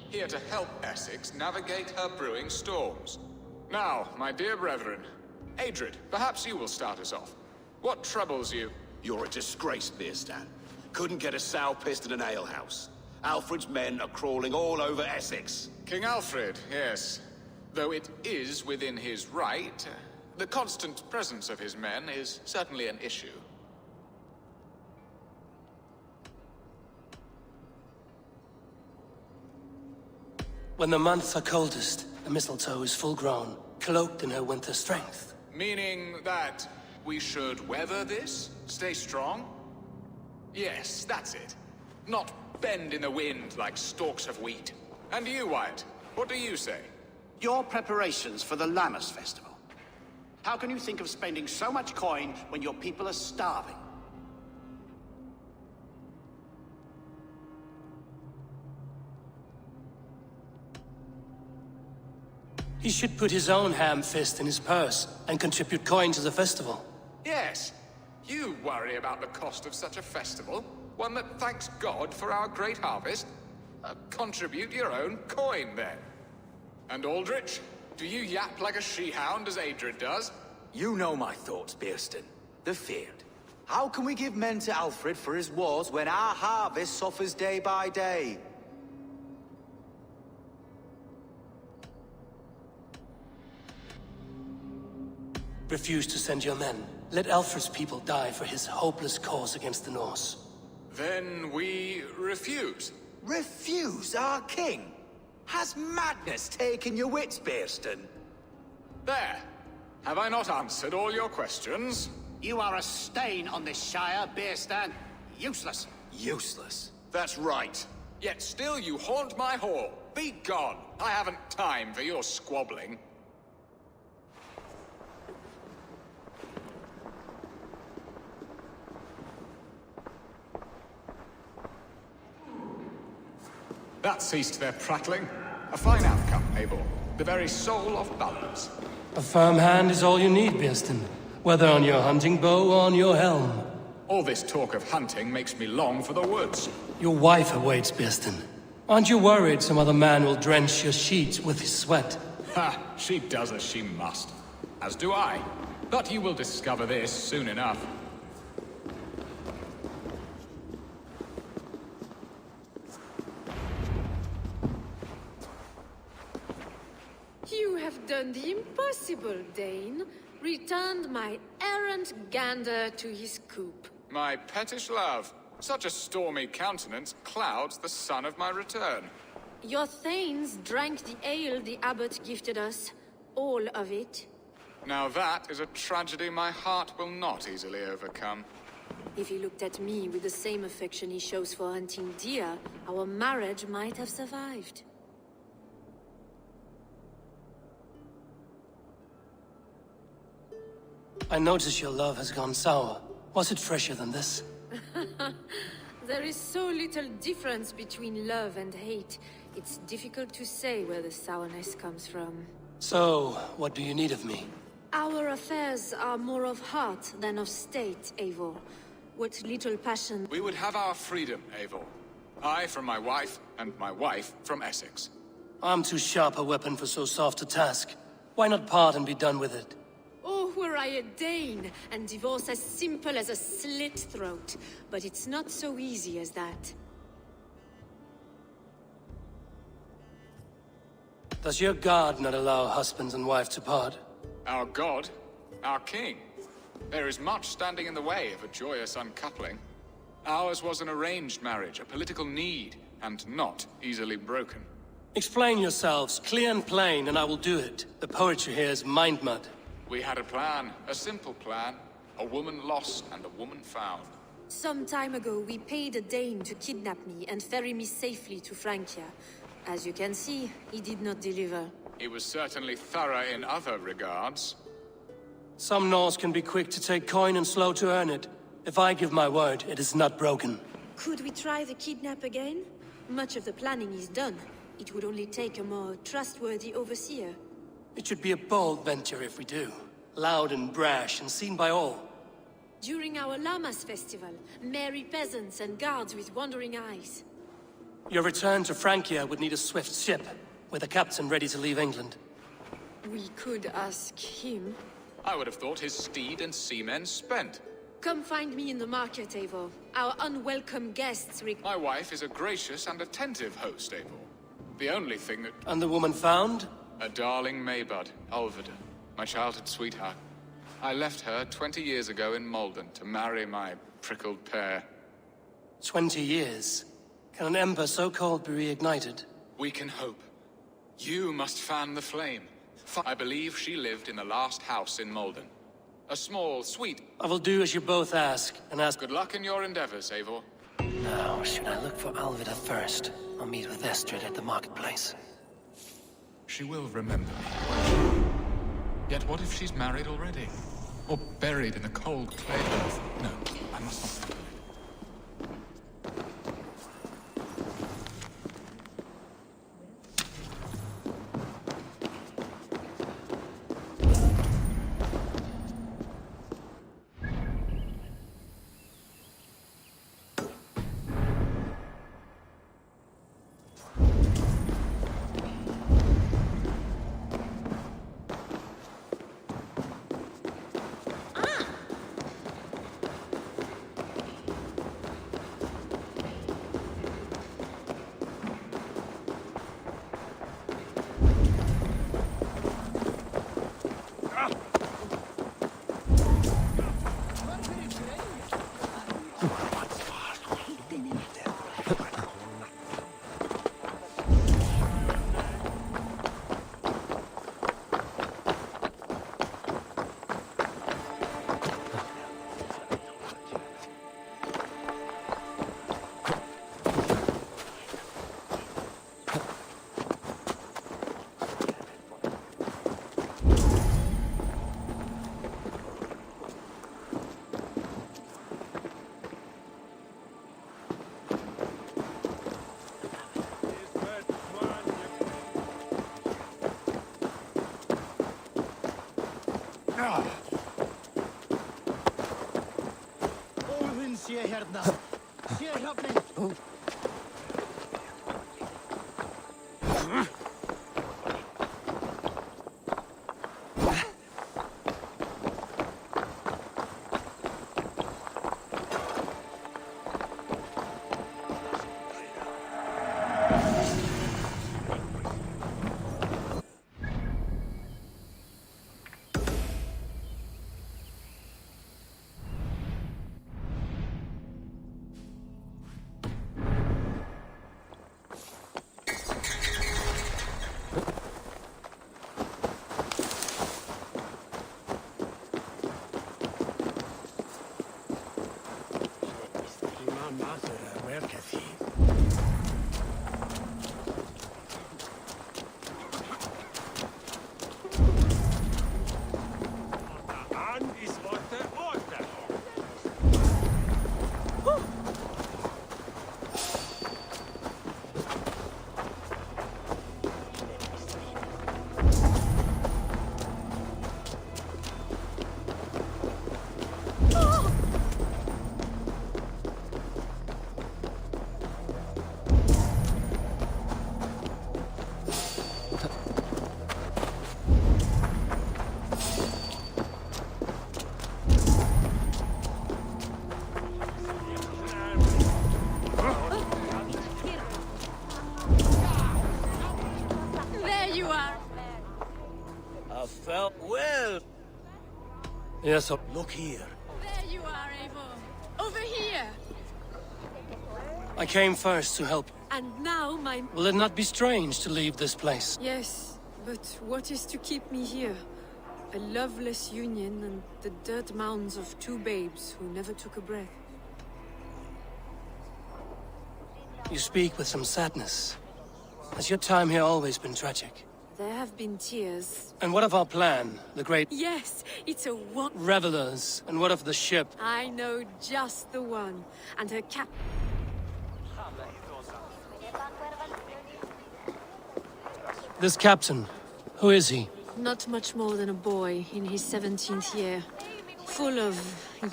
Here to help Essex navigate her brewing storms. Now, my dear brethren, Adrid, perhaps you will start us off. What troubles you? You're a disgrace, Beerstan. Couldn't get a sow pissed in an alehouse. Alfred's men are crawling all over Essex. King Alfred, yes. Though it is within his right, the constant presence of his men is certainly an issue. When the months are coldest, the mistletoe is full grown, cloaked in her winter strength. Meaning that We should weather this? Stay strong? Yes, that's it. Not bend in the wind like stalks of wheat. And you, Wyatt, what do you say? Your preparations for the Lammas Festival. How can you think of spending so much coin when your people are starving? He should put his own ham fist in his purse and contribute coin to the festival. Yes. You worry about the cost of such a festival? One that thanks God for our great harvest? Contribute your own coin, then. And Aldrich, do you yap like a she-hound as Adred does? You know my thoughts, Bearston. They're feared. How can we give men to Alfred for his wars when our harvest suffers day by day? Refuse to send your men. Let Alfred's people die for his hopeless cause against the Norse. Then we refuse. Refuse our king? Has madness taken your wits, Bearston? There. Have I not answered all your questions? You are a stain on this Shire, Bearstan. Useless. Useless? That's right. Yet still you haunt my hall. Be gone. I haven't time for your squabbling. That ceased their prattling. A fine outcome, Eivor. The very soul of balance. A firm hand is all you need, Bearston. Whether on your hunting bow or on your helm. All this talk of hunting makes me long for the woods. Your wife awaits, Bearston. Aren't you worried some other man will drench your sheets with his sweat? Ha! She does as she must. As do I. But you will discover this soon enough. You have done the impossible, Dane. Returned my errant gander to his coop. My pettish love. Such a stormy countenance clouds the sun of my return. Your thanes drank the ale the abbot gifted us. All of it. Now that is a tragedy my heart will not easily overcome. If he looked at me with the same affection he shows for hunting deer, our marriage might have survived. I notice your love has gone sour. Was it fresher than this? There is so little difference between love and hate. It's difficult to say where the sourness comes from. So, what do you need of me? Our affairs are more of heart than of state, Eivor. What little passion... We would have our freedom, Eivor. I from my wife, and my wife from Essex. I'm too sharp a weapon for so soft a task. Why not part and be done with it? Oh, were I a Dane, and divorce as simple as a slit throat. But it's not so easy as that. Does your God not allow husband and wife to part? Our God? Our king? There is much standing in the way of a joyous uncoupling. Ours was an arranged marriage, a political need, and not easily broken. Explain yourselves, clear and plain, and I will do it. The poetry here is mind mud. We had a plan, a simple plan. A woman lost and a woman found. Some time ago, we paid a Dane to kidnap me and ferry me safely to Francia. As you can see, he did not deliver. He was certainly thorough in other regards. Some Norse can be quick to take coin and slow to earn it. If I give my word, it is not broken. Could we try the kidnap again? Much of the planning is done. It would only take a more trustworthy overseer. It should be a bold venture if we do. Loud and brash and seen by all. During our Lammas festival, merry peasants and guards with wandering eyes. Your return to Francia would need a swift ship, with a captain ready to leave England. We could ask him. I would have thought his steed and seamen spent. Come find me in the market, Eivor. Our unwelcome guests My wife is a gracious and attentive host, Eivor. The only thing that... And the woman found? A darling Maybud, Ulvida, my childhood sweetheart. I left her 20 years ago in Malden to marry my prickled pear. 20 years? Can an ember so cold be reignited? We can hope. You must fan the flame. I believe she lived in the last house in Malden. A small, sweet... I will do as you both ask, and ask... Good luck in your endeavors, Eivor. Now, should I look for Alvida first, or meet with Estrid at the marketplace? She will remember me. Yet what if she's married already? Or buried in a cold clay earth? No, I must not think of it. Yes, look here. There you are, Eivor. Over here. I came first to help. And now my... Will it not be strange to leave this place? Yes, but what is to keep me here? A loveless union and the dirt mounds of two babes who never took a breath. You speak with some sadness. Has your time here always been tragic? There have been tears. And what of our plan? The great... Yes, it's a one... Revelers. And what of the ship? I know just the one. And her cap... This captain, who is he? Not much more than a boy in his 17th year. Full of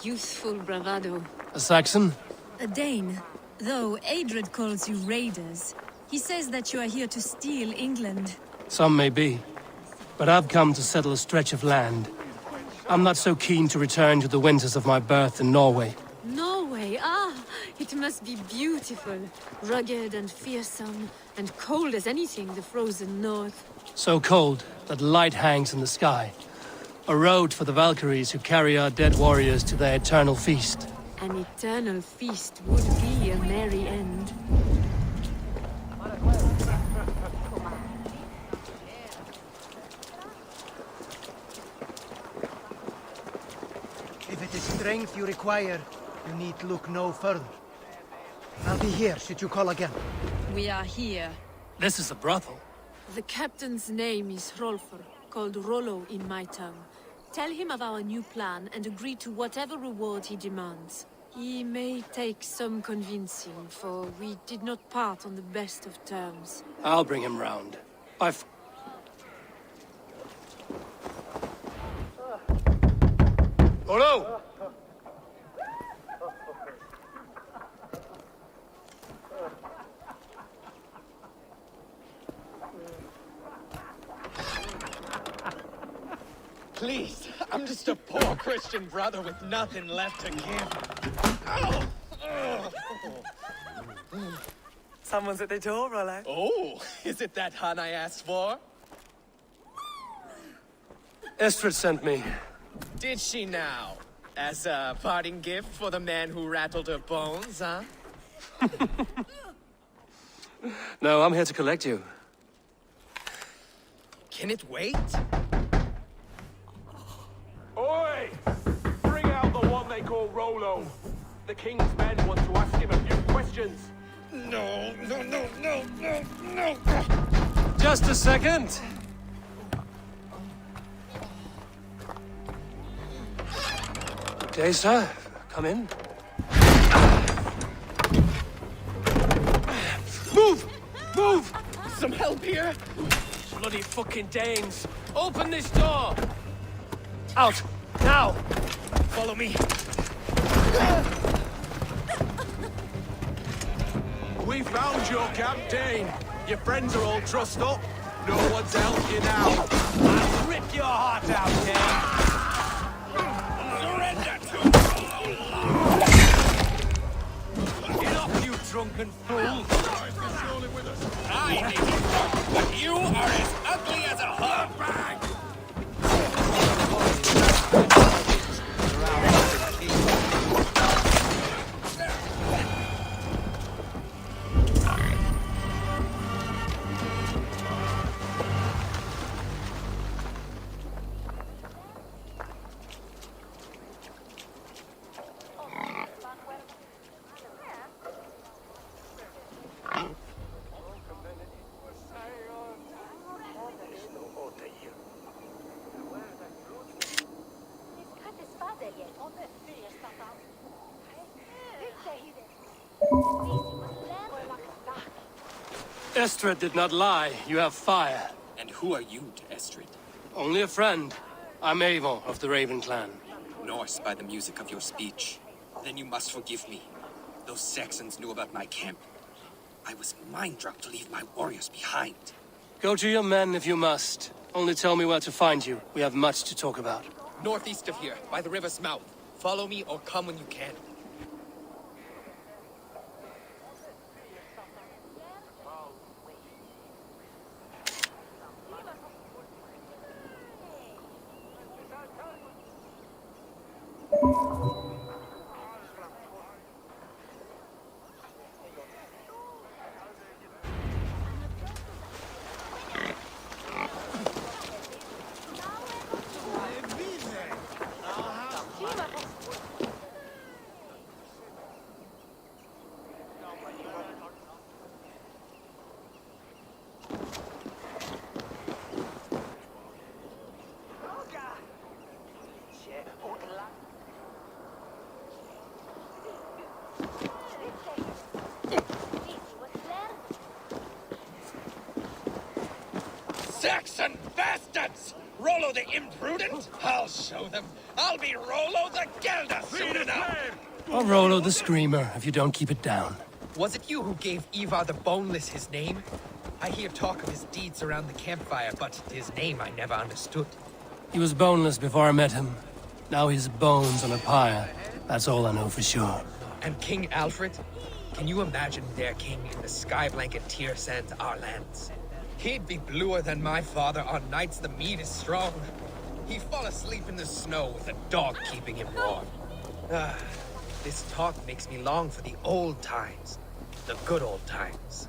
youthful bravado. A Saxon? A Dane. Though Adred calls you raiders. He says that you are here to steal England. Some may be. But I've come to settle a stretch of land. I'm not so keen to return to the winters of my birth in Norway. Norway? Ah, it must be beautiful. Rugged and fearsome, and cold as anything the frozen north. So cold that light hangs in the sky. A road for the Valkyries who carry our dead warriors to their eternal feast. An eternal feast would be a merry end. With the strength you require, you need look no further. I'll be here should you call again. We are here. This is a brothel. The captain's name is Hrolfr, called Rollo in my tongue. Tell him of our new plan and agree to whatever reward he demands. He may take some convincing, for we did not part on the best of terms. I'll bring him round. Rollo! Please, I'm just a poor Christian brother with nothing left to give. Someone's at the door, Rollo. Oh, is it that hun I asked for? Estrid sent me. Did she now? As a parting gift for the man who rattled her bones, huh? No, I'm here to collect you. Can it wait? Oi! Bring out the one they call Rollo. The king's men want to ask him a few questions. No. Just a second. Okay, sir. Come in. Move! Move! Some help here? Bloody fucking Danes! Open this door! Out! Now! Follow me. We found your camp, Dane. Your friends are all trussed up. No one's helped you now. I'll rip your heart out, Dane. Surrender to Get off, you drunken fool! I may be drunk, but you are as ugly as a hog bag! Estrid did not lie. You have fire. And who are you to Estrid? Only a friend. I'm Avon of the Raven clan. Norse by the music of your speech. Then you must forgive me. Those Saxons knew about my camp. I was mind-drunk to leave my warriors behind. Go to your men if you must. Only tell me where to find you. We have much to talk about. Northeast of here, by the river's mouth. Follow me or come when you can. Saxon bastards! Rollo the imprudent? I'll show them. I'll be Rollo the Gelder soon enough! Or Rollo the Screamer, if you don't keep it down. Was it you who gave Ivar the Boneless his name? I hear talk of his deeds around the campfire, but his name I never understood. He was boneless before I met him. Now he's bones on a pyre. That's all I know for sure. And King Alfred? Can you imagine their king in the sky blanket tear sands our lands? He'd be bluer than my father on nights the mead is strong. He'd fall asleep in the snow with a dog keeping him warm. This talk makes me long for the old times. The good old times.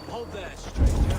Hold there, stranger.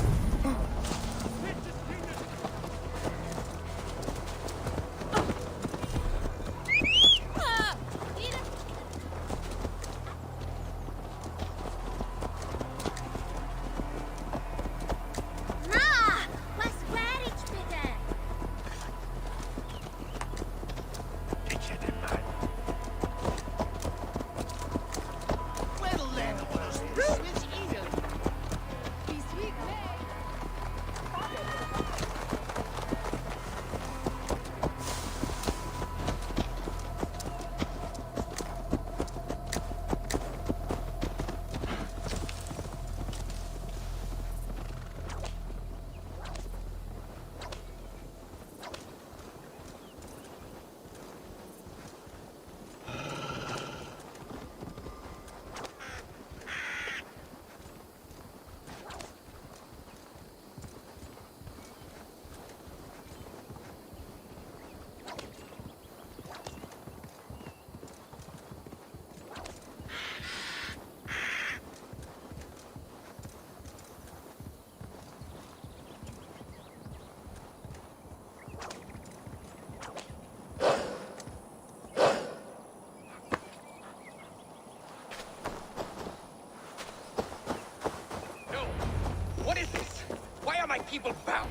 People bound.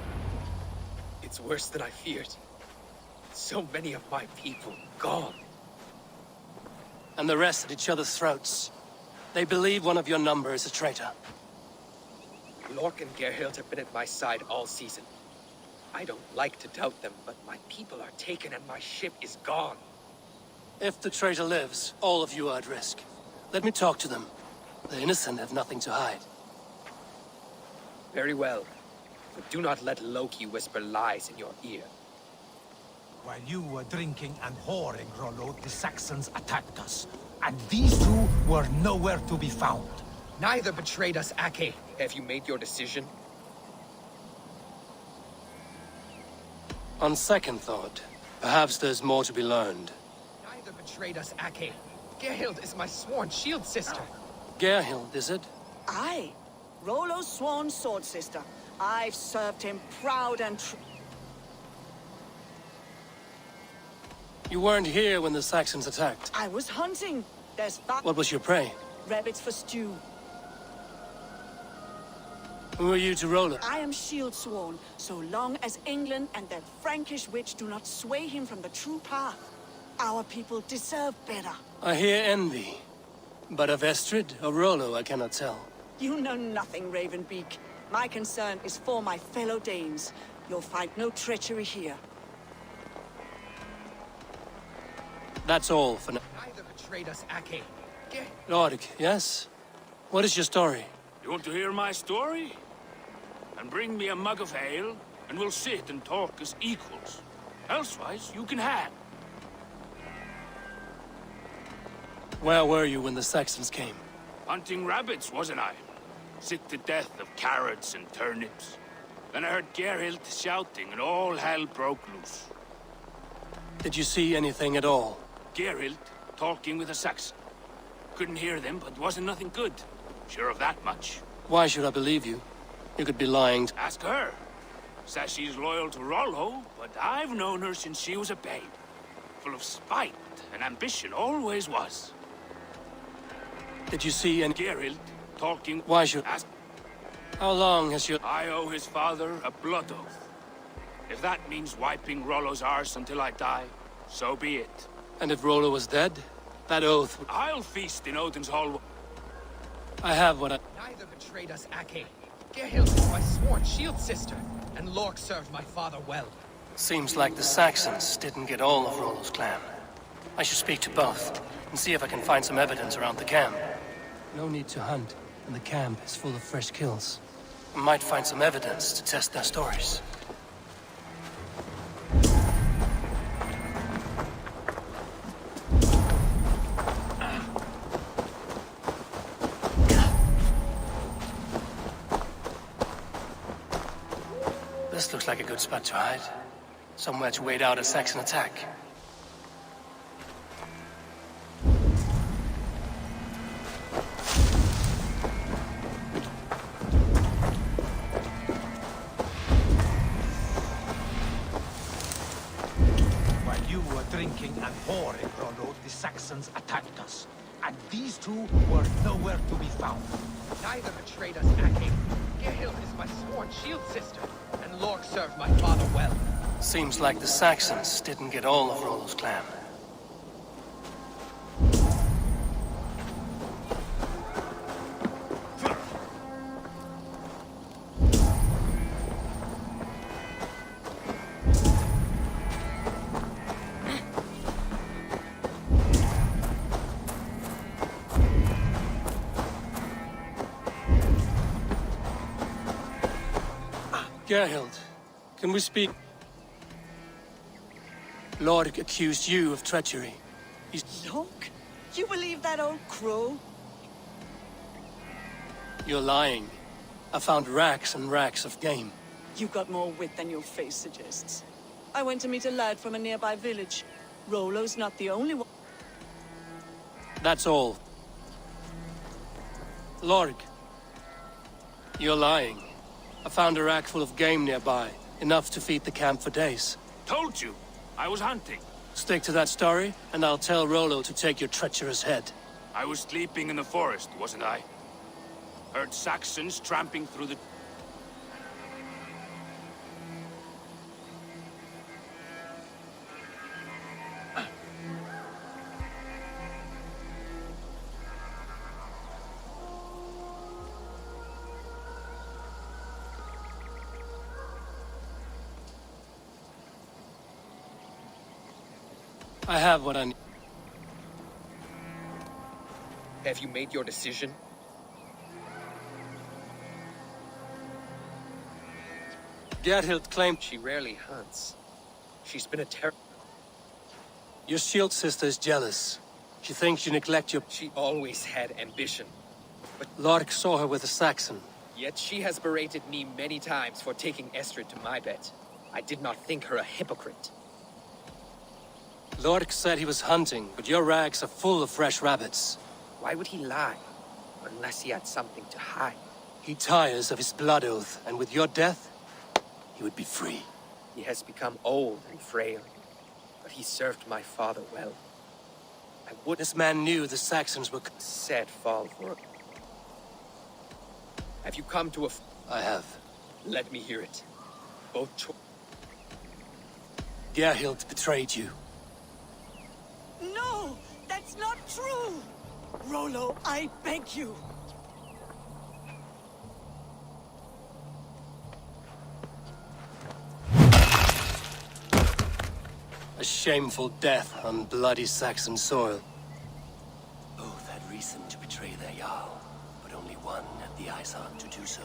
It's worse than I feared. So many of my people gone. And the rest at each other's throats. They believe one of your number is a traitor. Lork and Gerhild have been at my side all season. I don't like to doubt them, but my people are taken and my ship is gone. If the traitor lives, all of you are at risk. Let me talk to them. The innocent have nothing to hide. Very well. But do not let Loki whisper lies in your ear. While you were drinking and whoring, Rollo, the Saxons attacked us. And these two were nowhere to be found. Neither betrayed us, Ake. Have you made your decision? On second thought, perhaps there's more to be learned. Neither betrayed us, Ake. Gerhild is my sworn shield sister. Gerhild, is it? Aye. Rollo's sworn sword sister. I've served him proud and true. You weren't here when the Saxons attacked. I was hunting. There's What was your prey? rabbits for stew. Who are you to Rollo? I am shield sworn, so long as England and that Frankish witch do not sway him from the true path. Our people deserve better. I hear envy. But of Estrid or Rollo, I cannot tell. You know nothing, Ravenbeak. My concern is for my fellow Danes. You'll find no treachery here. That's all for now. Neither betrayed us, Ake. Lork, yes? What is your story? You want to hear my story? And bring me a mug of ale, and we'll sit and talk as equals. Elsewise, you can hang. Where were you when the Saxons came? Hunting rabbits, wasn't I? Sick to death of carrots and turnips. Then I heard Gerhild shouting, and all hell broke loose. Did you see anything at all? Gerhild talking with a Saxon. Couldn't hear them, but wasn't nothing good. Sure of that much. Why should I believe you? You could be lying. Ask her. Says she's loyal to Rollo, but I've known her since she was a babe. Full of spite and ambition, always was. Did you see any... Gerhild talking... Why should... Ask... How long has your... I owe his father a blood oath. If that means wiping Rollo's arse until I die, so be it. And if Rollo was dead, that oath would... I'll feast in Odin's hall. I have what I... Neither betrayed us, Ake. Gerhild is my sworn shield sister, and Lork served my father well. Seems like the Saxons didn't get all of Rollo's clan. I should speak to both, and see if I can find some evidence around the camp. No need to hunt, and the camp is full of fresh kills. I might find some evidence to test their stories. This looks like a good spot to hide. Somewhere to wait out a Saxon attack. While you were drinking and whoring, Rollo, the Saxons attacked us. And these two were nowhere to be found. Neither betrayed us, Aking. Gerhild is my sworn shield sister, and Lork served my father well. Seems like the Saxons didn't get all of Rollo's clan. Gerhild, can we speak? Lork accused you of treachery. Lork? You believe that old crow? You're lying. I found racks and racks of game. You've got more wit than your face suggests. I went to meet a lad from a nearby village. Rollo's not the only one. That's all. Lork, you're lying. I found a rack full of game nearby, enough to feed the camp for days. Told you! I was hunting. Stick to that story, and I'll tell Rollo to take your treacherous head. I was sleeping in the forest, wasn't I? Heard Saxons tramping through the... I have what I need. Have you made your decision? Gerhild claimed she rarely hunts. She's been a Your shield sister is jealous. She thinks you neglect your... She always had ambition. But Lork saw her with a Saxon. Yet she has berated me many times for taking Estrid to my bed. I did not think her a hypocrite. Lork said he was hunting, but your rags are full of fresh rabbits. Why would he lie? Unless he had something to hide. He tires of his blood oath, and with your death, he would be free. He has become old and frail, but he served my father well. This man knew the Saxons were... Sad fall for... Have you come to a... I have. Let me hear it. Both Gerhild betrayed you. No! That's not true! Rollo, I beg you! A shameful death on bloody Saxon soil. Both had reason to betray their Jarl, but only one had the eyesight to do so.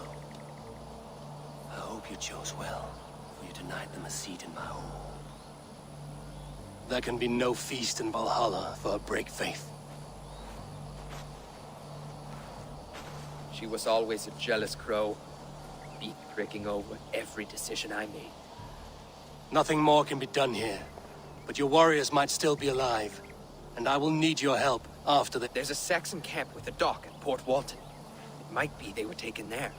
I hope you chose well, for you denied them a seat in my home. There can be no feast in Valhalla for a break faith. She was always a jealous crow, pricking over every decision I made. Nothing more can be done here, but your warriors might still be alive, and I will need your help after the... There's a Saxon camp with a dock at Port Walton. It might be they were taken there.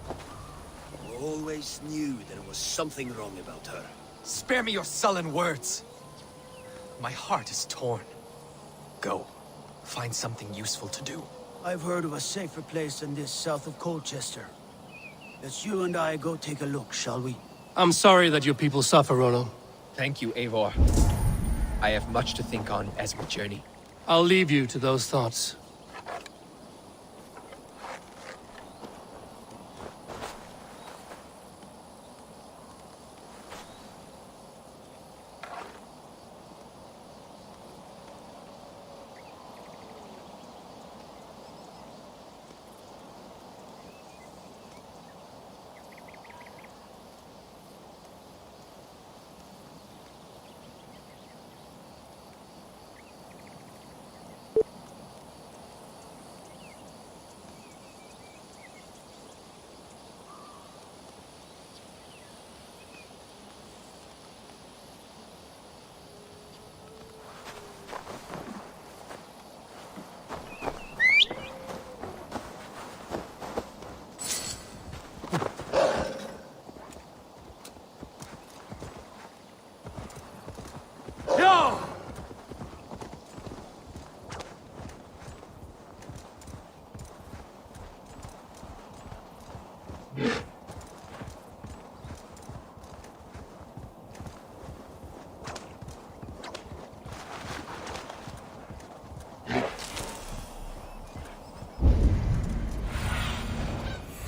I always knew there was something wrong about her. Spare me your sullen words. My heart is torn. Go. Find something useful to do. I've heard of a safer place than this south of Colchester. Let's you and I go take a look, shall we? I'm sorry that your people suffer, Rollo. Thank you, Eivor. I have much to think on as we journey. I'll leave you to those thoughts.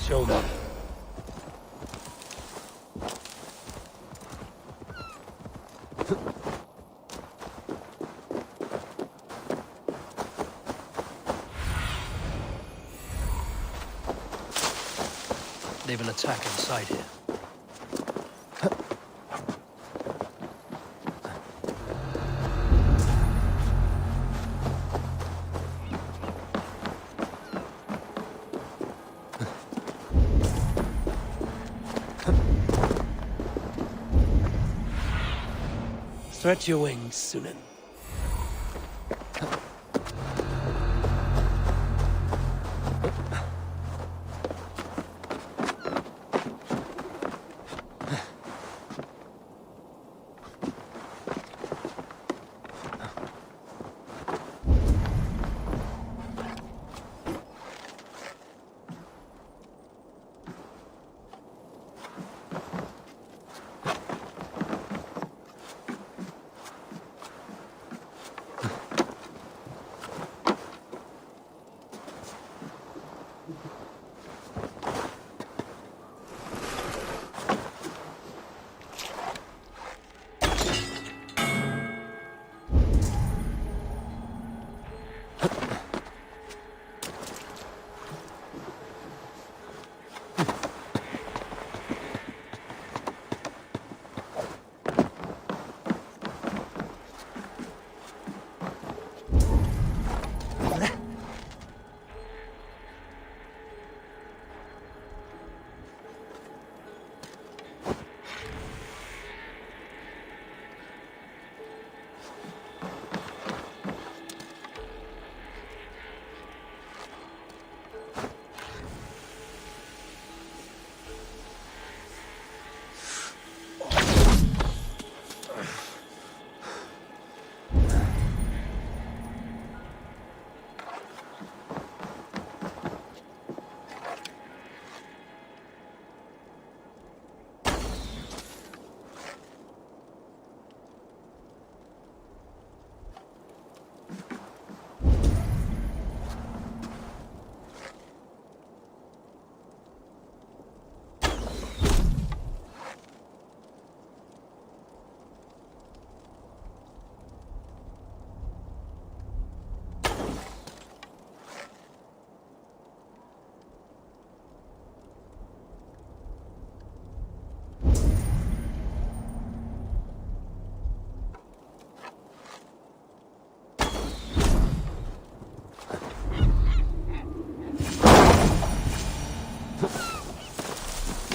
Show me. They've an attack inside here. Stretch your wings, Sunan.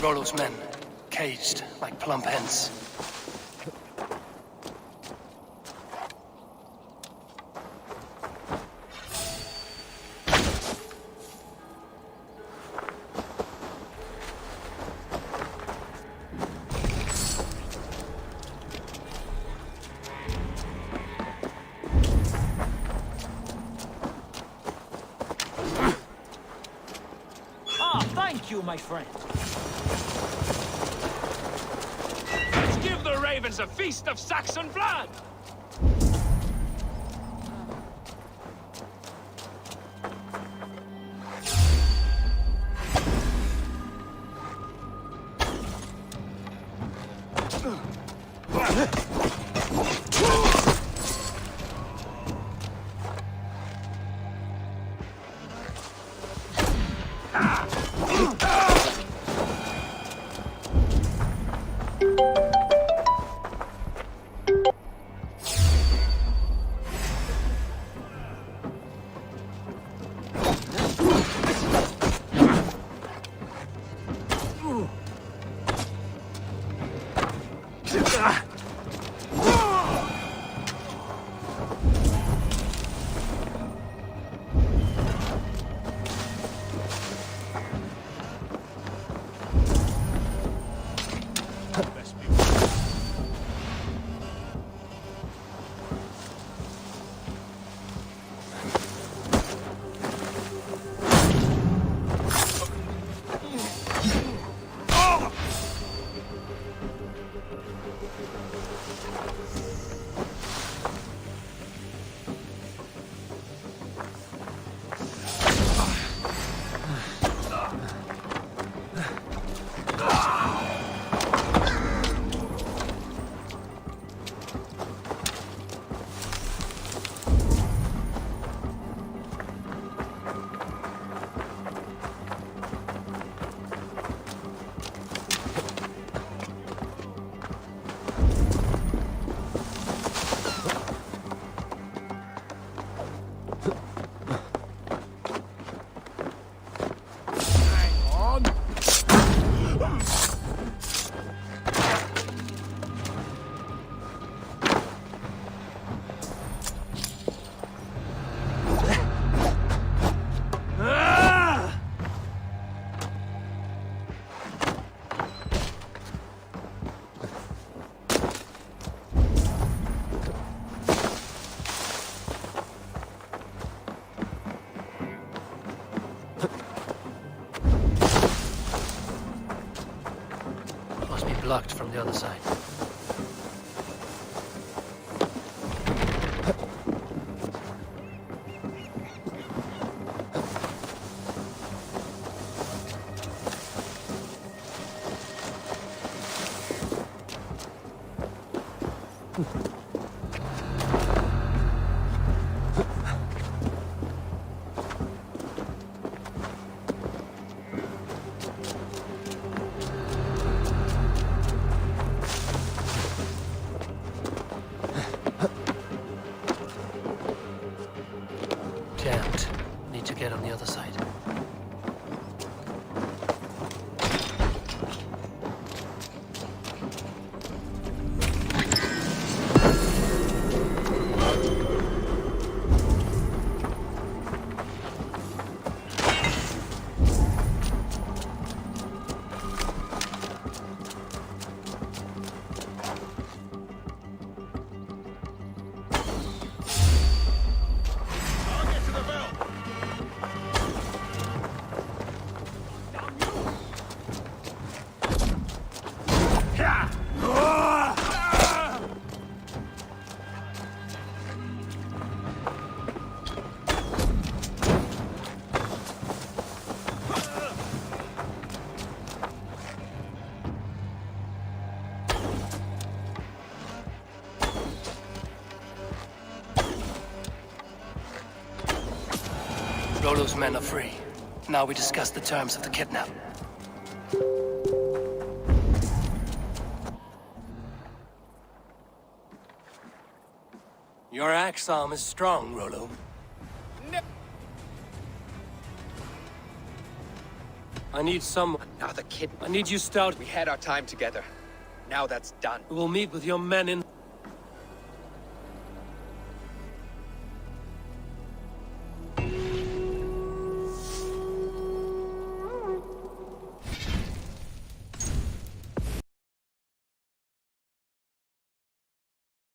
Rollo's men, caged like plump hens. Thank you, my friend. Let's give the ravens a feast of Saxon blood! locked from the other side. Jammed. Need to get on the other side. Rollo's men are free. Now we discuss the terms of the kidnap. Your axe arm is strong, Rollo. No. I need some... Now the kid... I need you stout. We had our time together. Now that's done. We will meet with your men in...